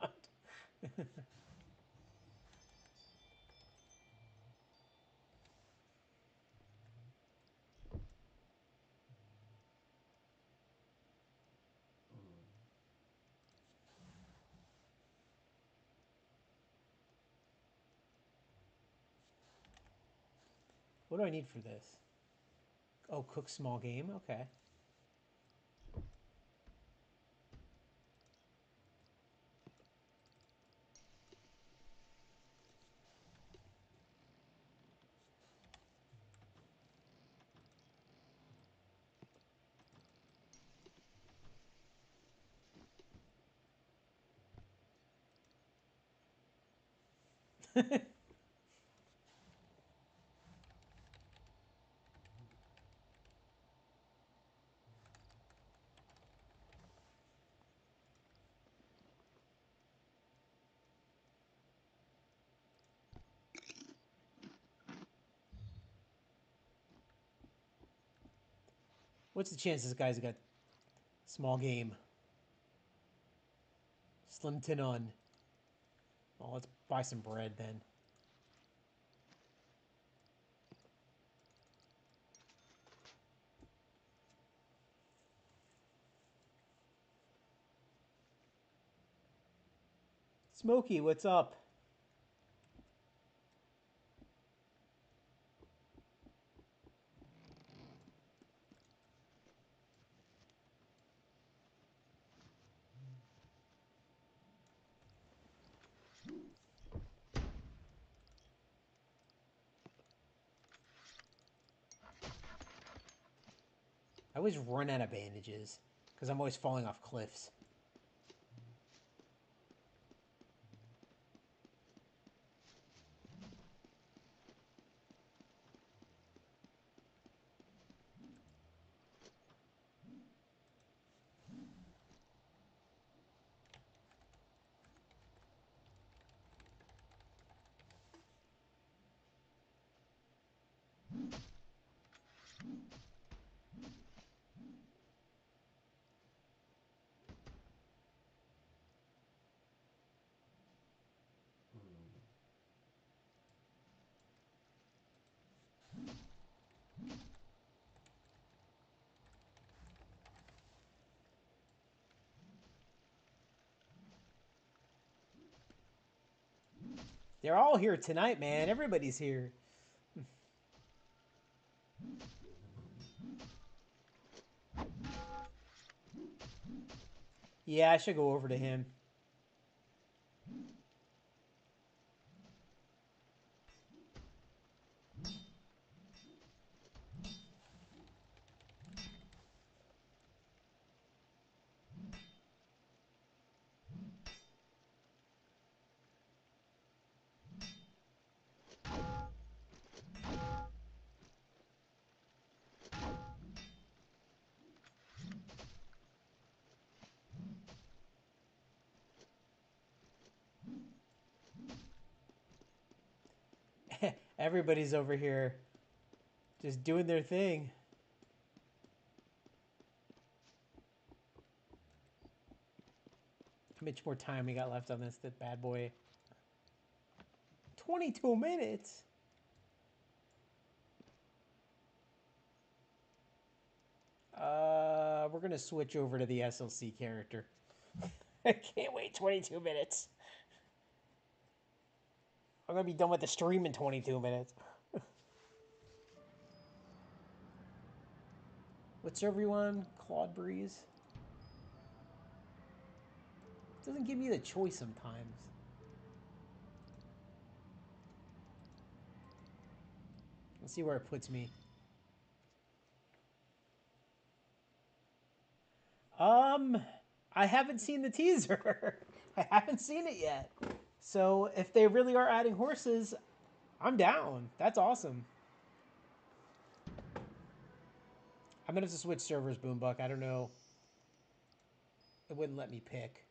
What do I need for this? Oh, cook small game? Okay. What's the chance this guy's got small game? Slim tin on. Well, let's buy some bread then. Smokey, what's up? I always run out of bandages because I'm always falling off cliffs. They're all here tonight, man. Everybody's here. Yeah, I should go over to him. Everybody's over here just doing their thing. How much more time we got left on this bad boy? 22 minutes? We're gonna switch over to the SLC character. I can't wait 22 minutes. I'm gonna be done with the stream in 22 minutes. What server you on? Claude Breeze? It doesn't give me the choice sometimes. Let's see where it puts me. I haven't seen the teaser. I haven't seen it yet. So if they really are adding horses, I'm down. That's awesome. I'm gonna have to switch servers, Boombuck. I don't know. It wouldn't let me pick.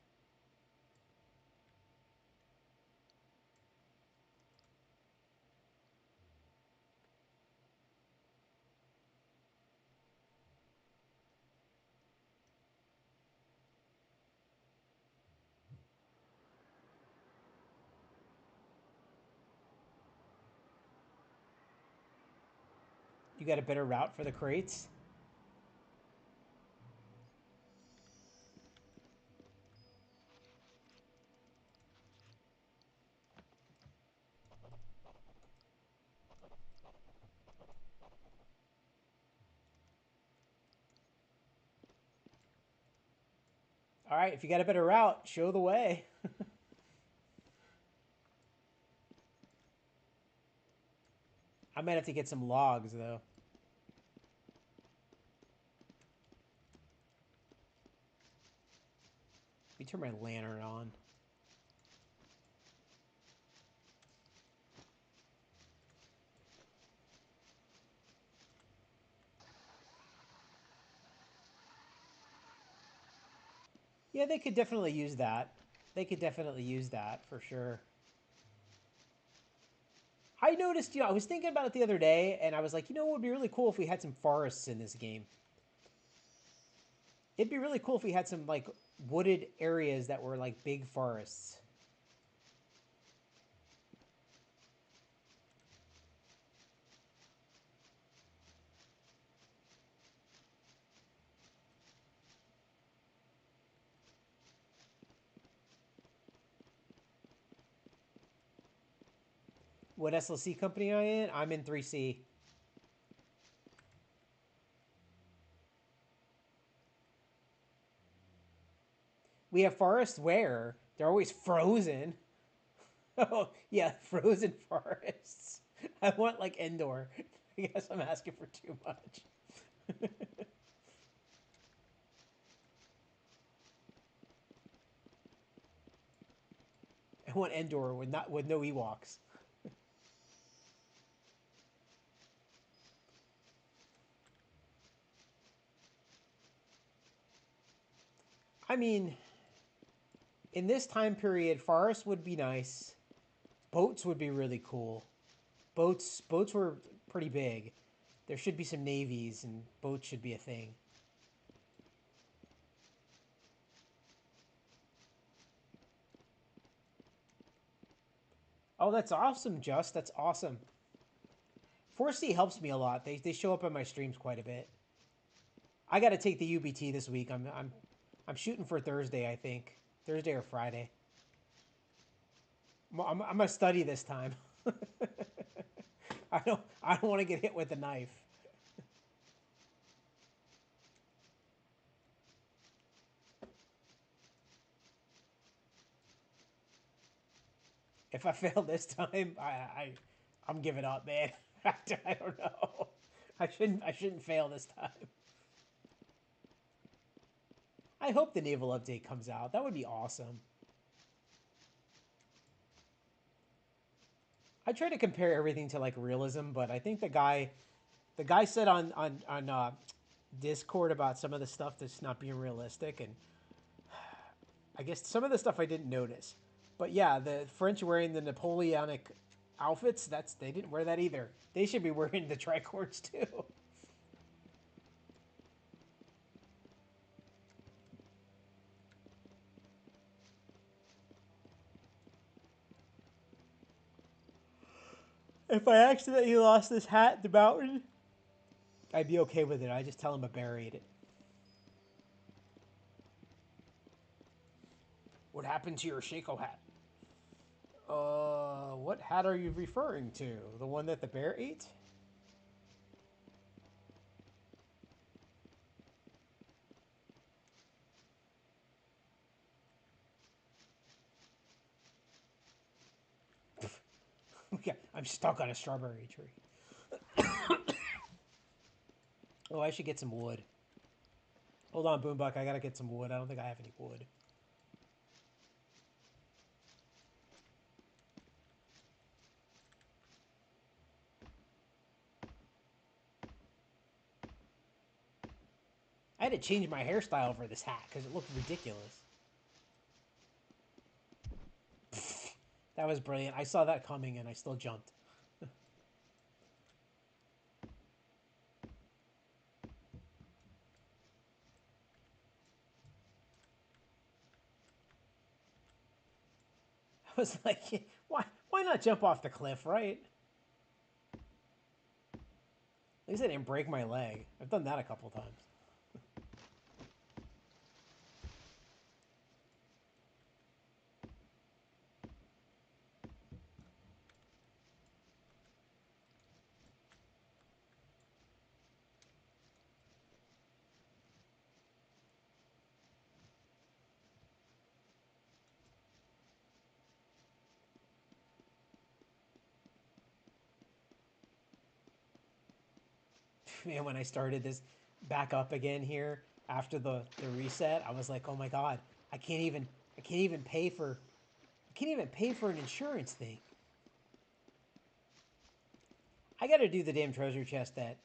You got a better route for the crates? All right, if you got a better route, show the way. I might have to get some logs, though. Let me turn my lantern on. Yeah, they could definitely use that. They could definitely use that, for sure. I noticed, I was thinking about it the other day, and I was like, it would be really cool if we had some forests in this game. It'd be really cool if we had some, like, wooded areas that were, like, big forests. What SLC company are you in? I'm in 3C. We have forests where? They're always frozen. Oh, yeah, frozen forests. I want, like, indoor. I guess I'm asking for too much. I want indoor with no Ewoks. I mean, in this time period, forests would be nice. Boats would be really cool. Boats were pretty big. There should be some navies, and boats should be a thing. Oh, that's awesome, Just. That's awesome. 4C helps me a lot. They show up on my streams quite a bit. I got to take the UBT this week. I'm shooting for Thursday, I think. Thursday or Friday. I'm gonna study this time. I don't want to get hit with a knife. If I fail this time, I'm giving up, man. I don't know. I shouldn't fail this time. I hope the naval update comes out. That would be awesome. I try to compare everything to like realism, but I think the guy said on Discord about some of the stuff that's not being realistic, and I guess some of the stuff I didn't notice. But yeah, the French wearing the Napoleonic outfits, they didn't wear that either. They should be wearing the tricorns too. If I accidentally lost this hat in the mountain, I'd be okay with it. I just tell him I buried it. What happened to your Shaco hat? What hat are you referring to? The one that the bear ate? I'm stuck on a strawberry tree. Oh, I should get some wood. Hold on, Boombuck. I gotta get some wood. I don't think I have any wood. I had to change my hairstyle for this hat because it looked ridiculous. That was brilliant. I saw that coming and I still jumped. I was like, why not jump off the cliff, right? At least I didn't break my leg. I've done that a couple times. Man, when I started this back up again here after the reset, I was like, oh my god, I can't even pay for I can't even pay for an insurance thing. I got to do the damn treasure chest that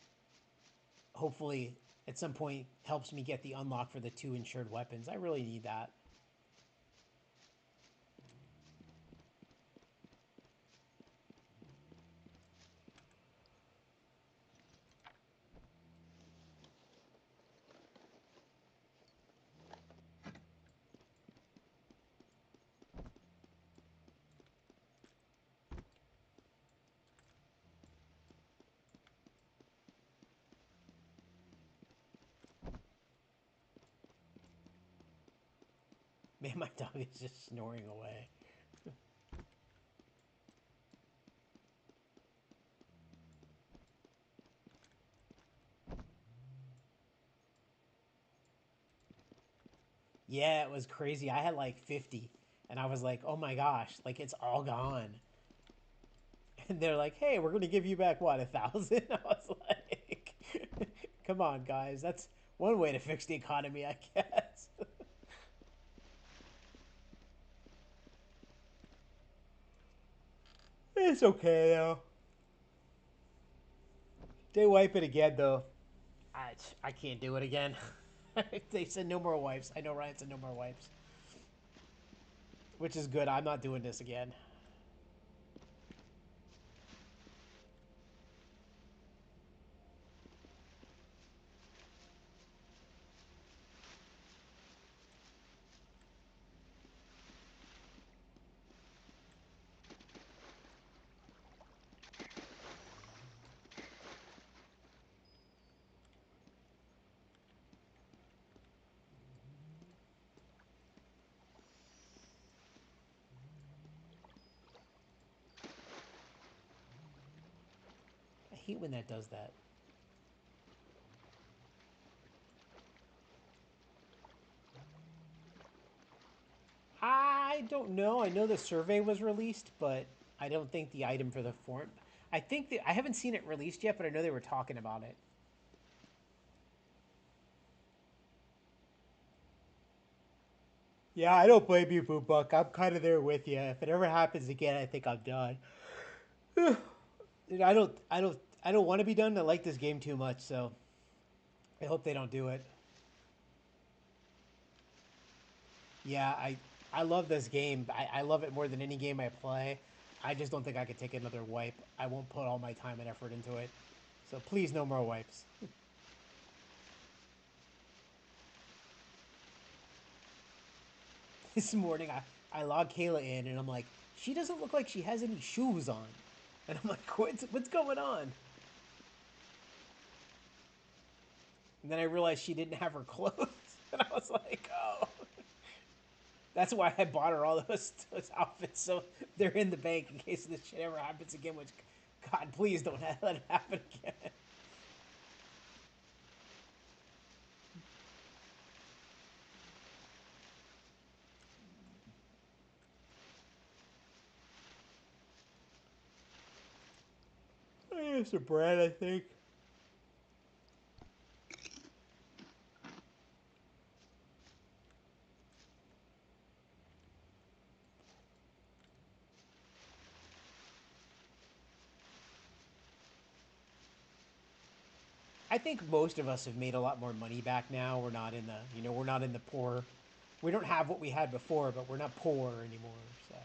hopefully at some point helps me get the unlock for the 2 insured weapons. I really need that. Man, my dog is just snoring away. Yeah, it was crazy. I had like 50 and I was like, "Oh my gosh, like it's all gone." And they're like, "Hey, we're going to give you back what, 1,000?" I was like, "Come on, guys. That's one way to fix the economy, I guess." It's okay though. They wipe it again though. I can't do it again. They said no more wipes. I know Ryan said no more wipes, which is good. I'm not doing this again. I hate when that does that. I don't know. I know the survey was released, but I don't think the item for the form. I think that I haven't seen it released yet, but I know they were talking about it. Yeah, I don't blame you, Boo Buck. I'm kind of there with you. If it ever happens again, I think I'm done. Dude, I don't want to be done. I like this game too much, so I hope they don't do it. Yeah, I love this game. I love it more than any game I play. I just don't think I could take another wipe. I won't put all my time and effort into it. So please, no more wipes. This morning, I log Kayla in and I'm like, she doesn't look like she has any shoes on. And I'm like, what's going on? And then I realized she didn't have her clothes. And I was like, oh. That's why I bought her all those outfits so they're in the bank in case this shit ever happens again, which, God, please don't let it happen again. slice of bread, I think. I think most of us have made a lot more money back now. We're not in the, we're not in the poor. We don't have what we had before, but we're not poor anymore. So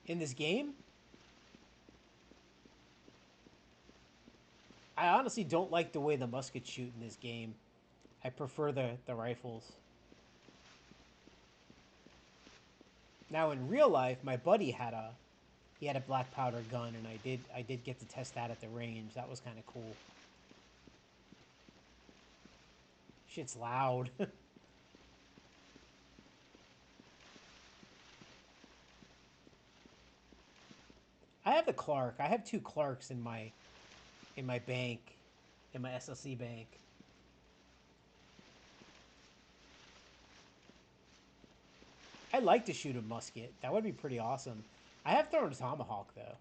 in this game, I honestly don't like the way the muskets shoot in this game. I prefer the rifles. Now in real life, my buddy had a black powder gun, and I did get to test that at the range. That was kind of cool. Shit's loud. I have the Clark. I have two Clarks in my bank, in my SLC bank. I'd like to shoot a musket. That would be pretty awesome. I have thrown a tomahawk though.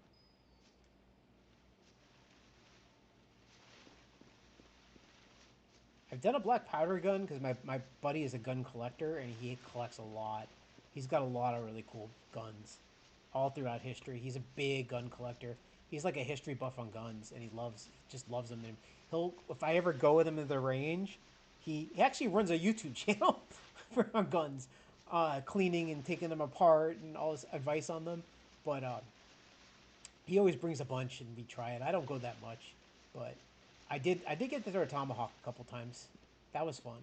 I've done a black powder gun because my buddy is a gun collector and he collects a lot. He's got a lot of really cool guns all throughout history. He's a big gun collector. He's like a history buff on guns and just loves them. And he'll, if I ever go with him to the range, he actually runs a YouTube channel for on guns, cleaning and taking them apart and all his advice on them. But he always brings a bunch and we try it. I don't go that much, but I did get to throw a tomahawk a couple times. That was fun.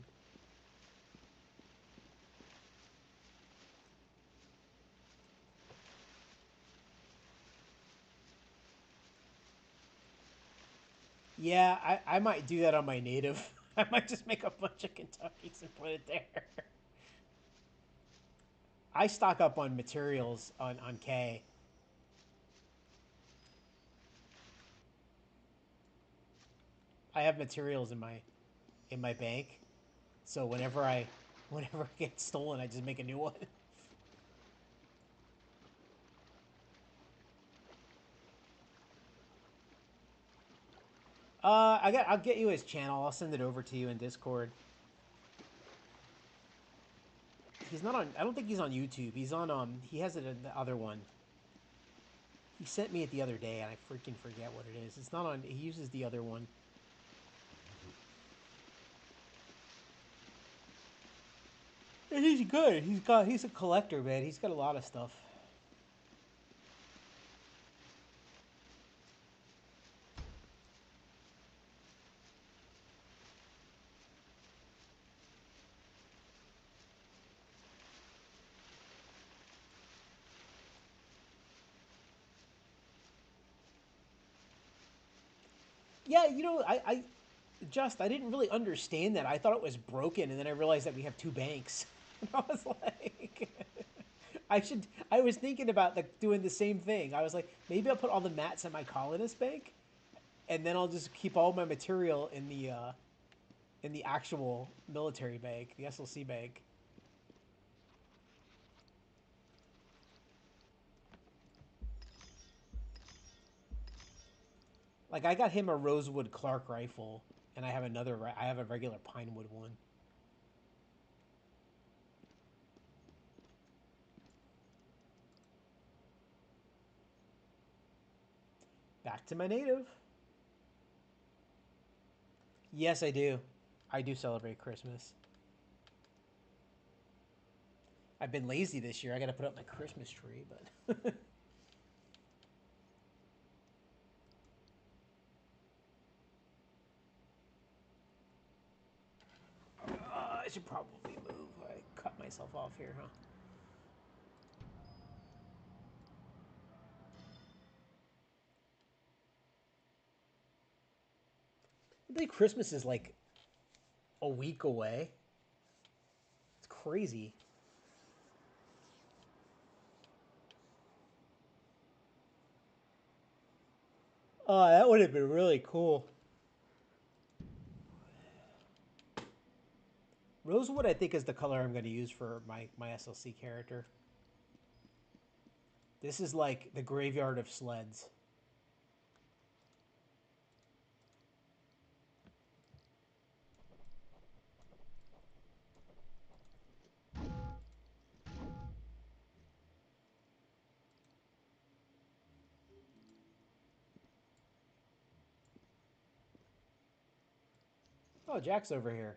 Yeah, I might do that on my native. I might just make a bunch of Kentuckies and put it there. I stock up on materials on K. I have materials in my bank, so whenever I get stolen, I just make a new one. I'll get you his channel. I'll send it over to you in Discord. He's not on. I don't think he's on YouTube. He's on He has it in the other one. He sent me it the other day, and I freaking forget what it is. It's not on. He uses the other one. And he's good. He's a collector, man. He's got a lot of stuff. Yeah, I didn't really understand that. I thought it was broken, and then I realized that we have two banks. And I was like, I was thinking about like doing the same thing. I was like, maybe I'll put all the mats in my colonist bank, and then I'll just keep all my material in the actual military bank, the SLC bank. Like I got him a rosewood Clark rifle, and I have a regular pinewood one. Back to my native. Yes, I do. I do celebrate Christmas. I've been lazy this year. I got to put up my Christmas tree, but I should probably move. I cut myself off here, huh? I think Christmas is like A week away? It's crazy. Oh, that would have been really cool. Rosewood, I think, is the color I'm going to use for my SLC character. This is like the graveyard of sleds. Oh, Jack's over here.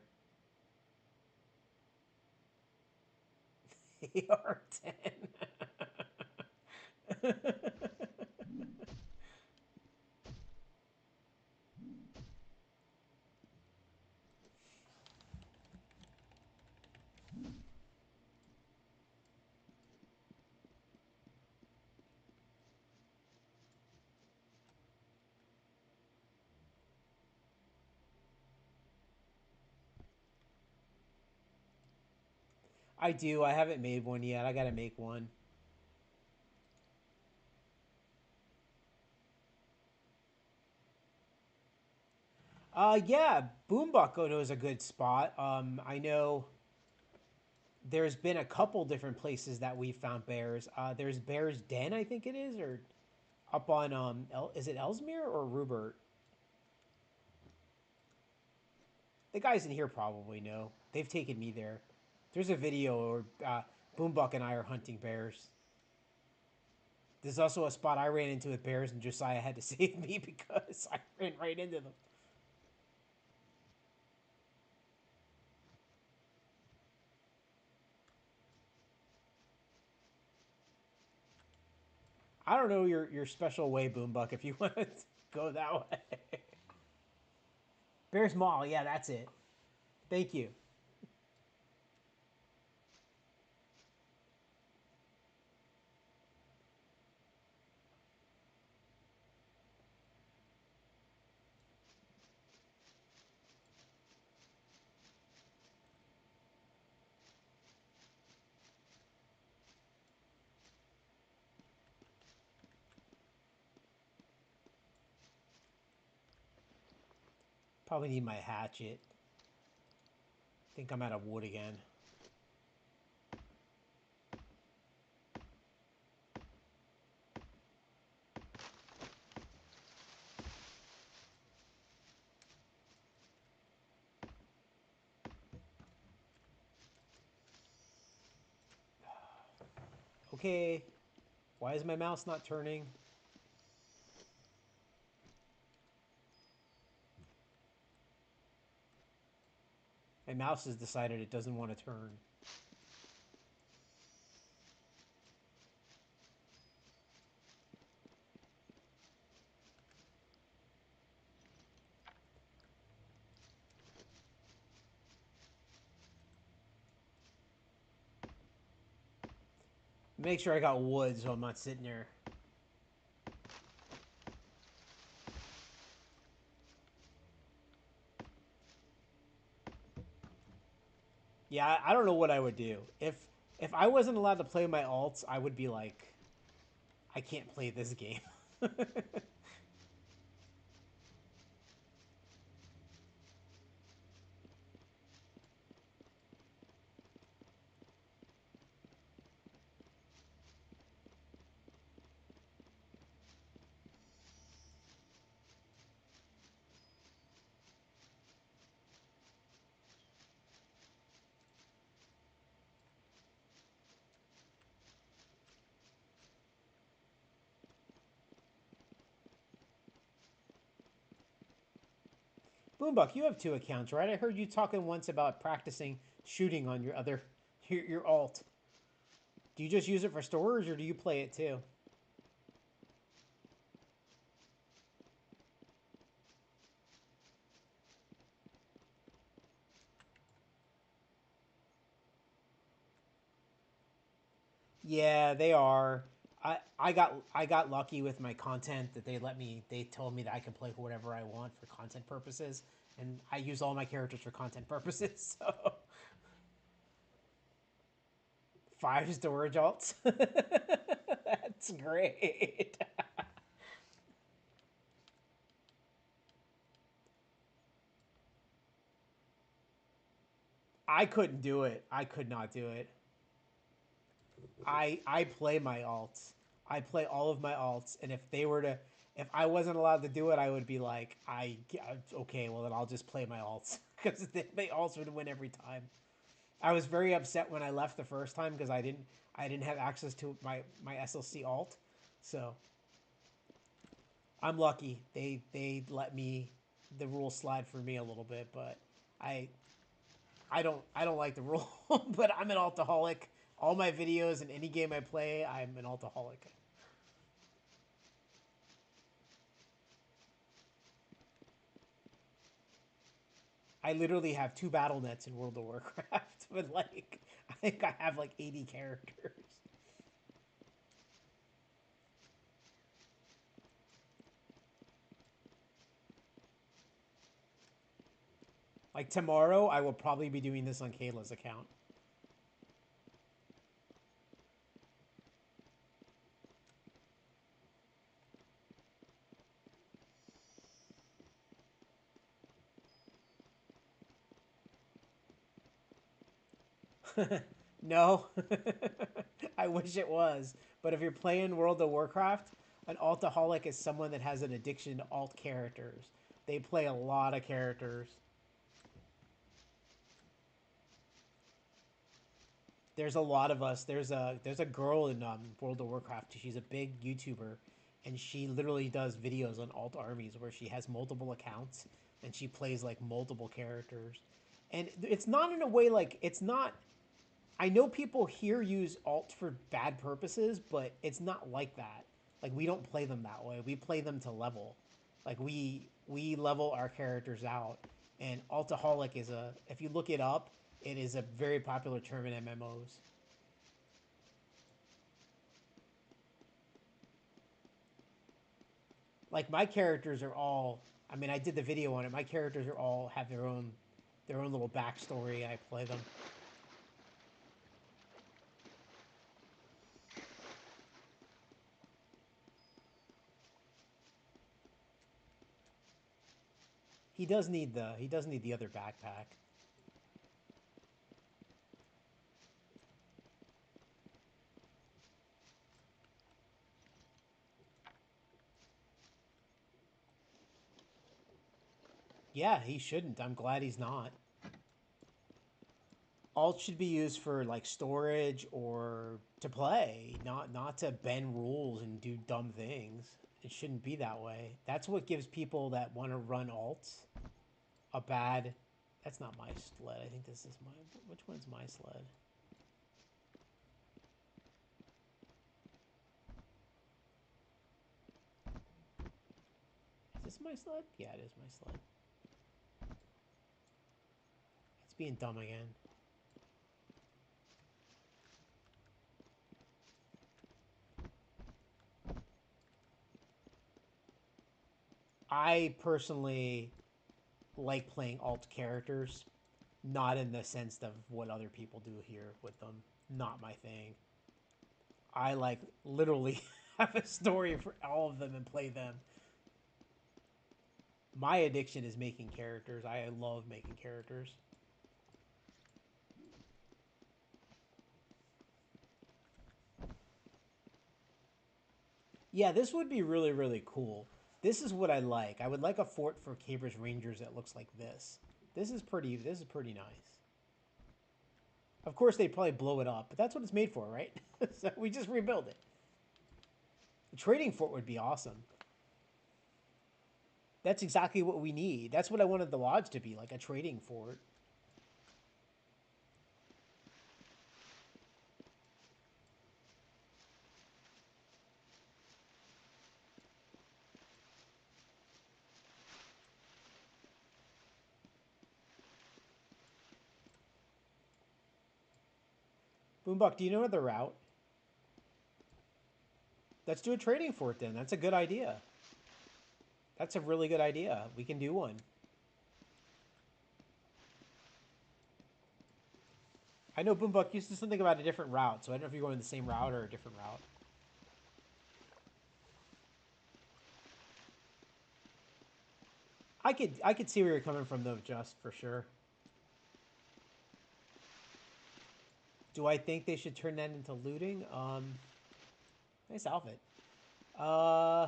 AR-10. I do. I haven't made one yet. I gotta make one. Yeah, Boombucko is a good spot. I know there's been a couple different places that we found bears. There's Bear's Den, I think it is, or up on is it Ellesmere or Rupert? The guys in here probably know. They've taken me there. There's a video where Boombuck and I are hunting bears. There's also a spot I ran into with bears, and Josiah had to save me because I ran right into them. I don't know your special way, Boombuck, if you want to go that way. Bears Mall, yeah, that's it. Thank you. Probably need my hatchet. Think I'm out of wood again. Okay. Why is my mouse not turning? My mouse has decided it doesn't want to turn. Make sure I got wood so I'm not sitting there. Yeah, I don't know what I would do. If I wasn't allowed to play my alts, I would be like, I can't play this game. Boombuck, you have two accounts, right? I heard you talking once about practicing shooting on your other your alt. Do you just use it for storage or do you play it too? Yeah, they are. I got lucky with my content that they told me that I can play whatever I want for content purposes, and I use all my characters for content purposes. So 5 storage alts. That's great. I couldn't do it. I could not do it. I play my alts. I play all of my alts, and if I wasn't allowed to do it, I would be like, okay, well then I'll just play my alts because my alts would win every time. I was very upset when I left the first time because I didn't have access to my SLC alt, so I'm lucky they let me the rules slide for me a little bit, but I I don't like the rule, but I'm an altoholic. All my videos and any game I play, I'm an altoholic. I literally have 2 battle nets in World of Warcraft, but like I think I have like 80 characters. Like tomorrow, I will probably be doing this on Kayla's account. No, I wish it was. But if you're playing World of Warcraft, an altaholic is someone that has an addiction to alt characters. They play a lot of characters. There's a lot of us. There's a girl in World of Warcraft. She's a big YouTuber, and she literally does videos on alt armies where she has multiple accounts and she plays like multiple characters. And it's not in a way like it's not. I know people here use alt for bad purposes, but it's not like that. Like we don't play them that way. We play them to level. Like we level our characters out. And altaholic is a if you look it up, it is a very popular term in MMOs. Like my characters are all I mean, I did the video on it. My characters are all have their own little backstory. I play them. He does need the other backpack. Yeah, he shouldn't. I'm glad he's not. Alt should be used for like storage or to play, not to bend rules and do dumb things. It shouldn't be that way. That's what gives people that want to run alts a bad. That's not my sled. I think this is my. Which one's my sled? Is this my sled? Yeah, it is my sled. It's being dumb again. I personally like playing alt characters, not in the sense of what other people do here with them. Not my thing. I like literally have a story for all of them and play them. My addiction is making characters. I love making characters. Yeah, this would be really, really cool. This is what I like. I would like a fort for Caber's Rangers that looks like this. This is pretty nice. Of course, they'd probably blow it up, but that's what it's made for, right? So we just rebuild it. The trading fort would be awesome. That's exactly what we need. That's what I wanted the lodge to be, like a trading fort. Boombuck, do you know the route? Let's do a trading fort then. That's a good idea. That's a really good idea. We can do one. I know Boombuck used to something about a different route, so I don't know if you're going the same route or a different route. I could see where you're coming from though, just for sure. Do I think they should turn that into looting? Nice outfit. Uh,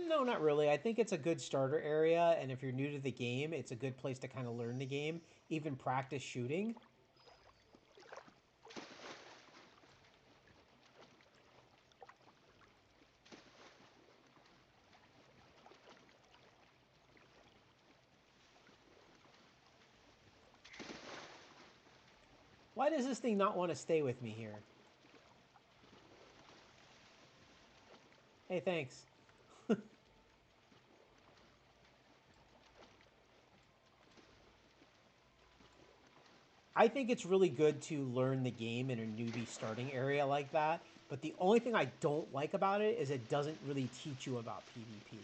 no, not really. I think it's a good starter area, and if you're new to the game, it's a good place to kind of learn the game, even practice shooting. Why does this thing not want to stay with me here? Hey, thanks. I think it's really good to learn the game in a newbie starting area like that. But the only thing I don't like about it is it doesn't really teach you about PvP.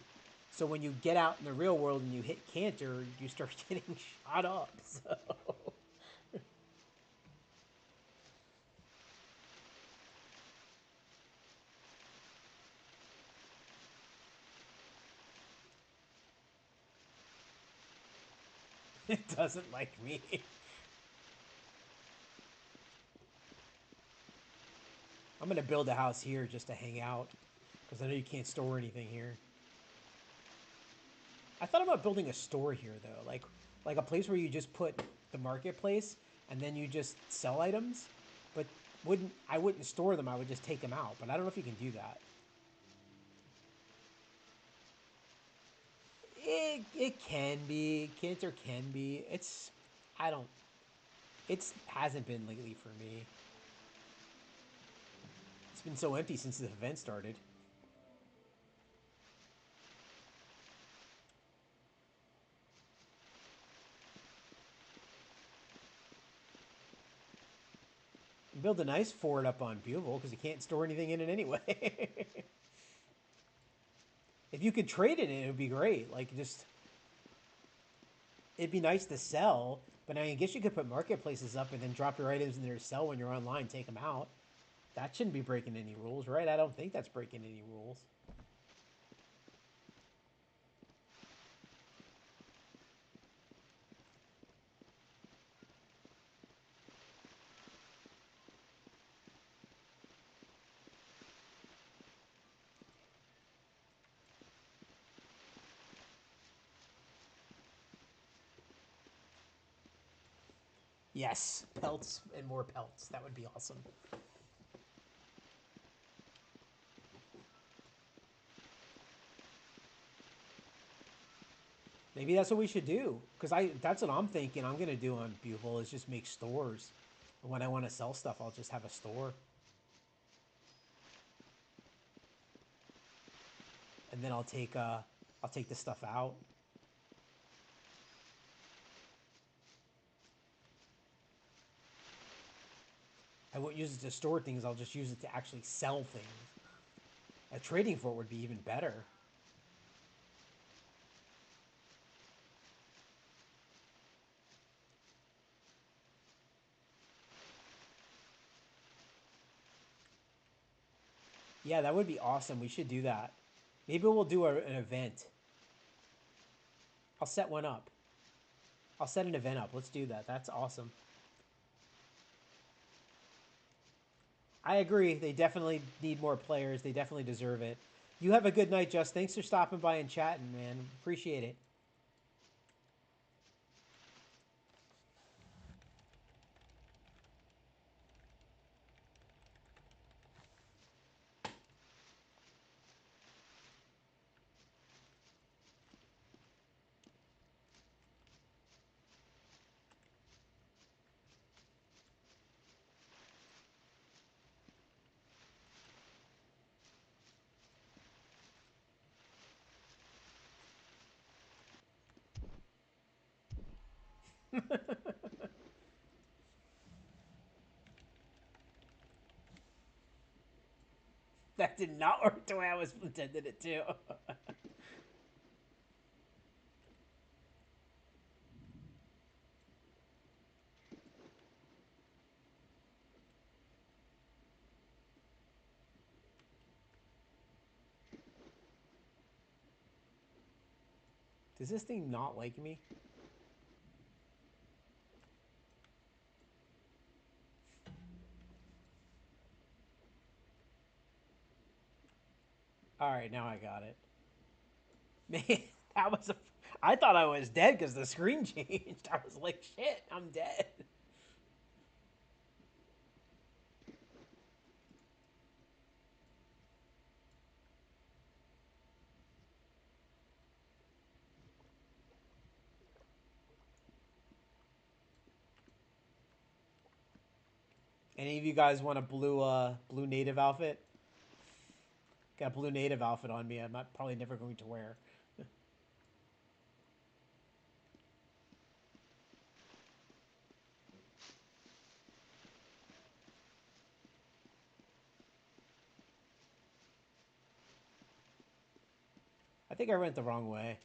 So when you get out in the real world and you hit canter, you start getting shot up. So it doesn't like me. I'm gonna build a house here just to hang out because I know you can't store anything here. I thought about building a store here though, like a place where you just put the marketplace and then you just sell items. But I wouldn't store them. I would just take them out. But I don't know if you can do that. It can be. Cancer can be. It's I don't. It's hasn't been lately for me. It's been so empty since the event started. Build a nice fort up on Buvel because you can't store anything in it anyway. If you could trade in it, it would be great. Like just it'd be nice to sell, but I guess you could put marketplaces up and then drop your items in there to sell when you're online. Take them out. That shouldn't be breaking any rules, right? I don't think that's breaking any rules. Yes, pelts and more pelts. That would be awesome. Maybe that's what we should do. Because that's what I'm thinking I'm gonna do on Buvel is just make stores. And when I want to sell stuff, I'll just have a store. And then I'll take the stuff out. I won't use it to store things, I'll just use it to actually sell things. A trading for it would be even better. Yeah, that would be awesome. We should do that. Maybe we'll do an event. I'll set one up. I'll set an event up. Let's do that. That's awesome. I agree. They definitely need more players. They definitely deserve it. You have a good night, Just. Thanks for stopping by and chatting, man. Appreciate it. That did not work the way I was intended it to. Does this thing not like me? All right, now I got it. Man, that was a. I thought I was dead because the screen changed. I was like, shit, I'm dead. Any of you guys want a blue native outfit? Got a blue native outfit on me. I'm not probably never going to wear. I think I went the wrong way.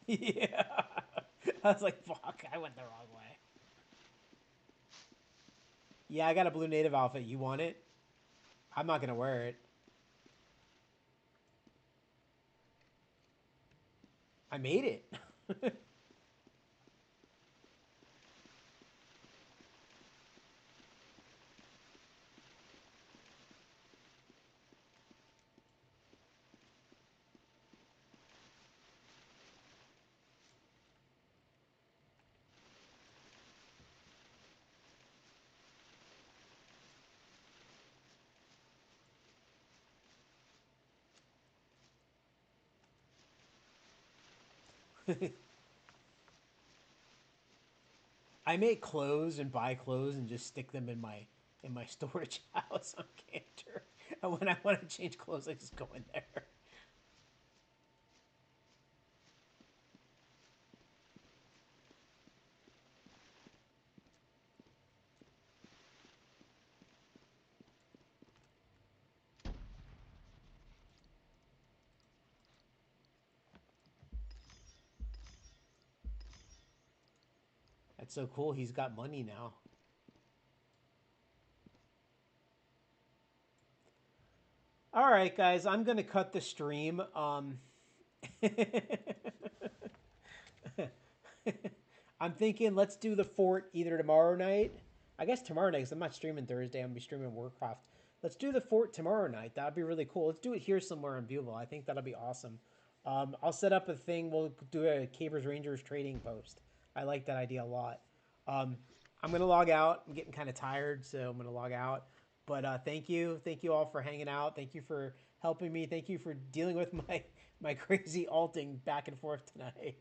Yeah. I was like, fuck, I went the wrong way. Yeah, I got a blue native outfit. You want it? I'm not gonna wear it. I made it. I make clothes and buy clothes and just stick them in my storage house on Cantor. And when I want to change clothes, I just go in there. That's so cool. He's got money now. All right, guys, I'm gonna cut the stream. I'm thinking let's do the fort either tomorrow night. I guess tomorrow night, because I'm not streaming Thursday. I'm gonna be streaming Warcraft. Let's do the fort tomorrow night. That'd be really cool. Let's do it here somewhere in Buell. I think that'll be awesome. I'll set up a thing. We'll do a Cavers Rangers trading post. I like that idea a lot. Um, I'm gonna log out. I'm getting kind of tired, so I'm gonna log out. But thank you all for hanging out. Thank you for helping me. Thank you for dealing with my crazy alting back and forth tonight.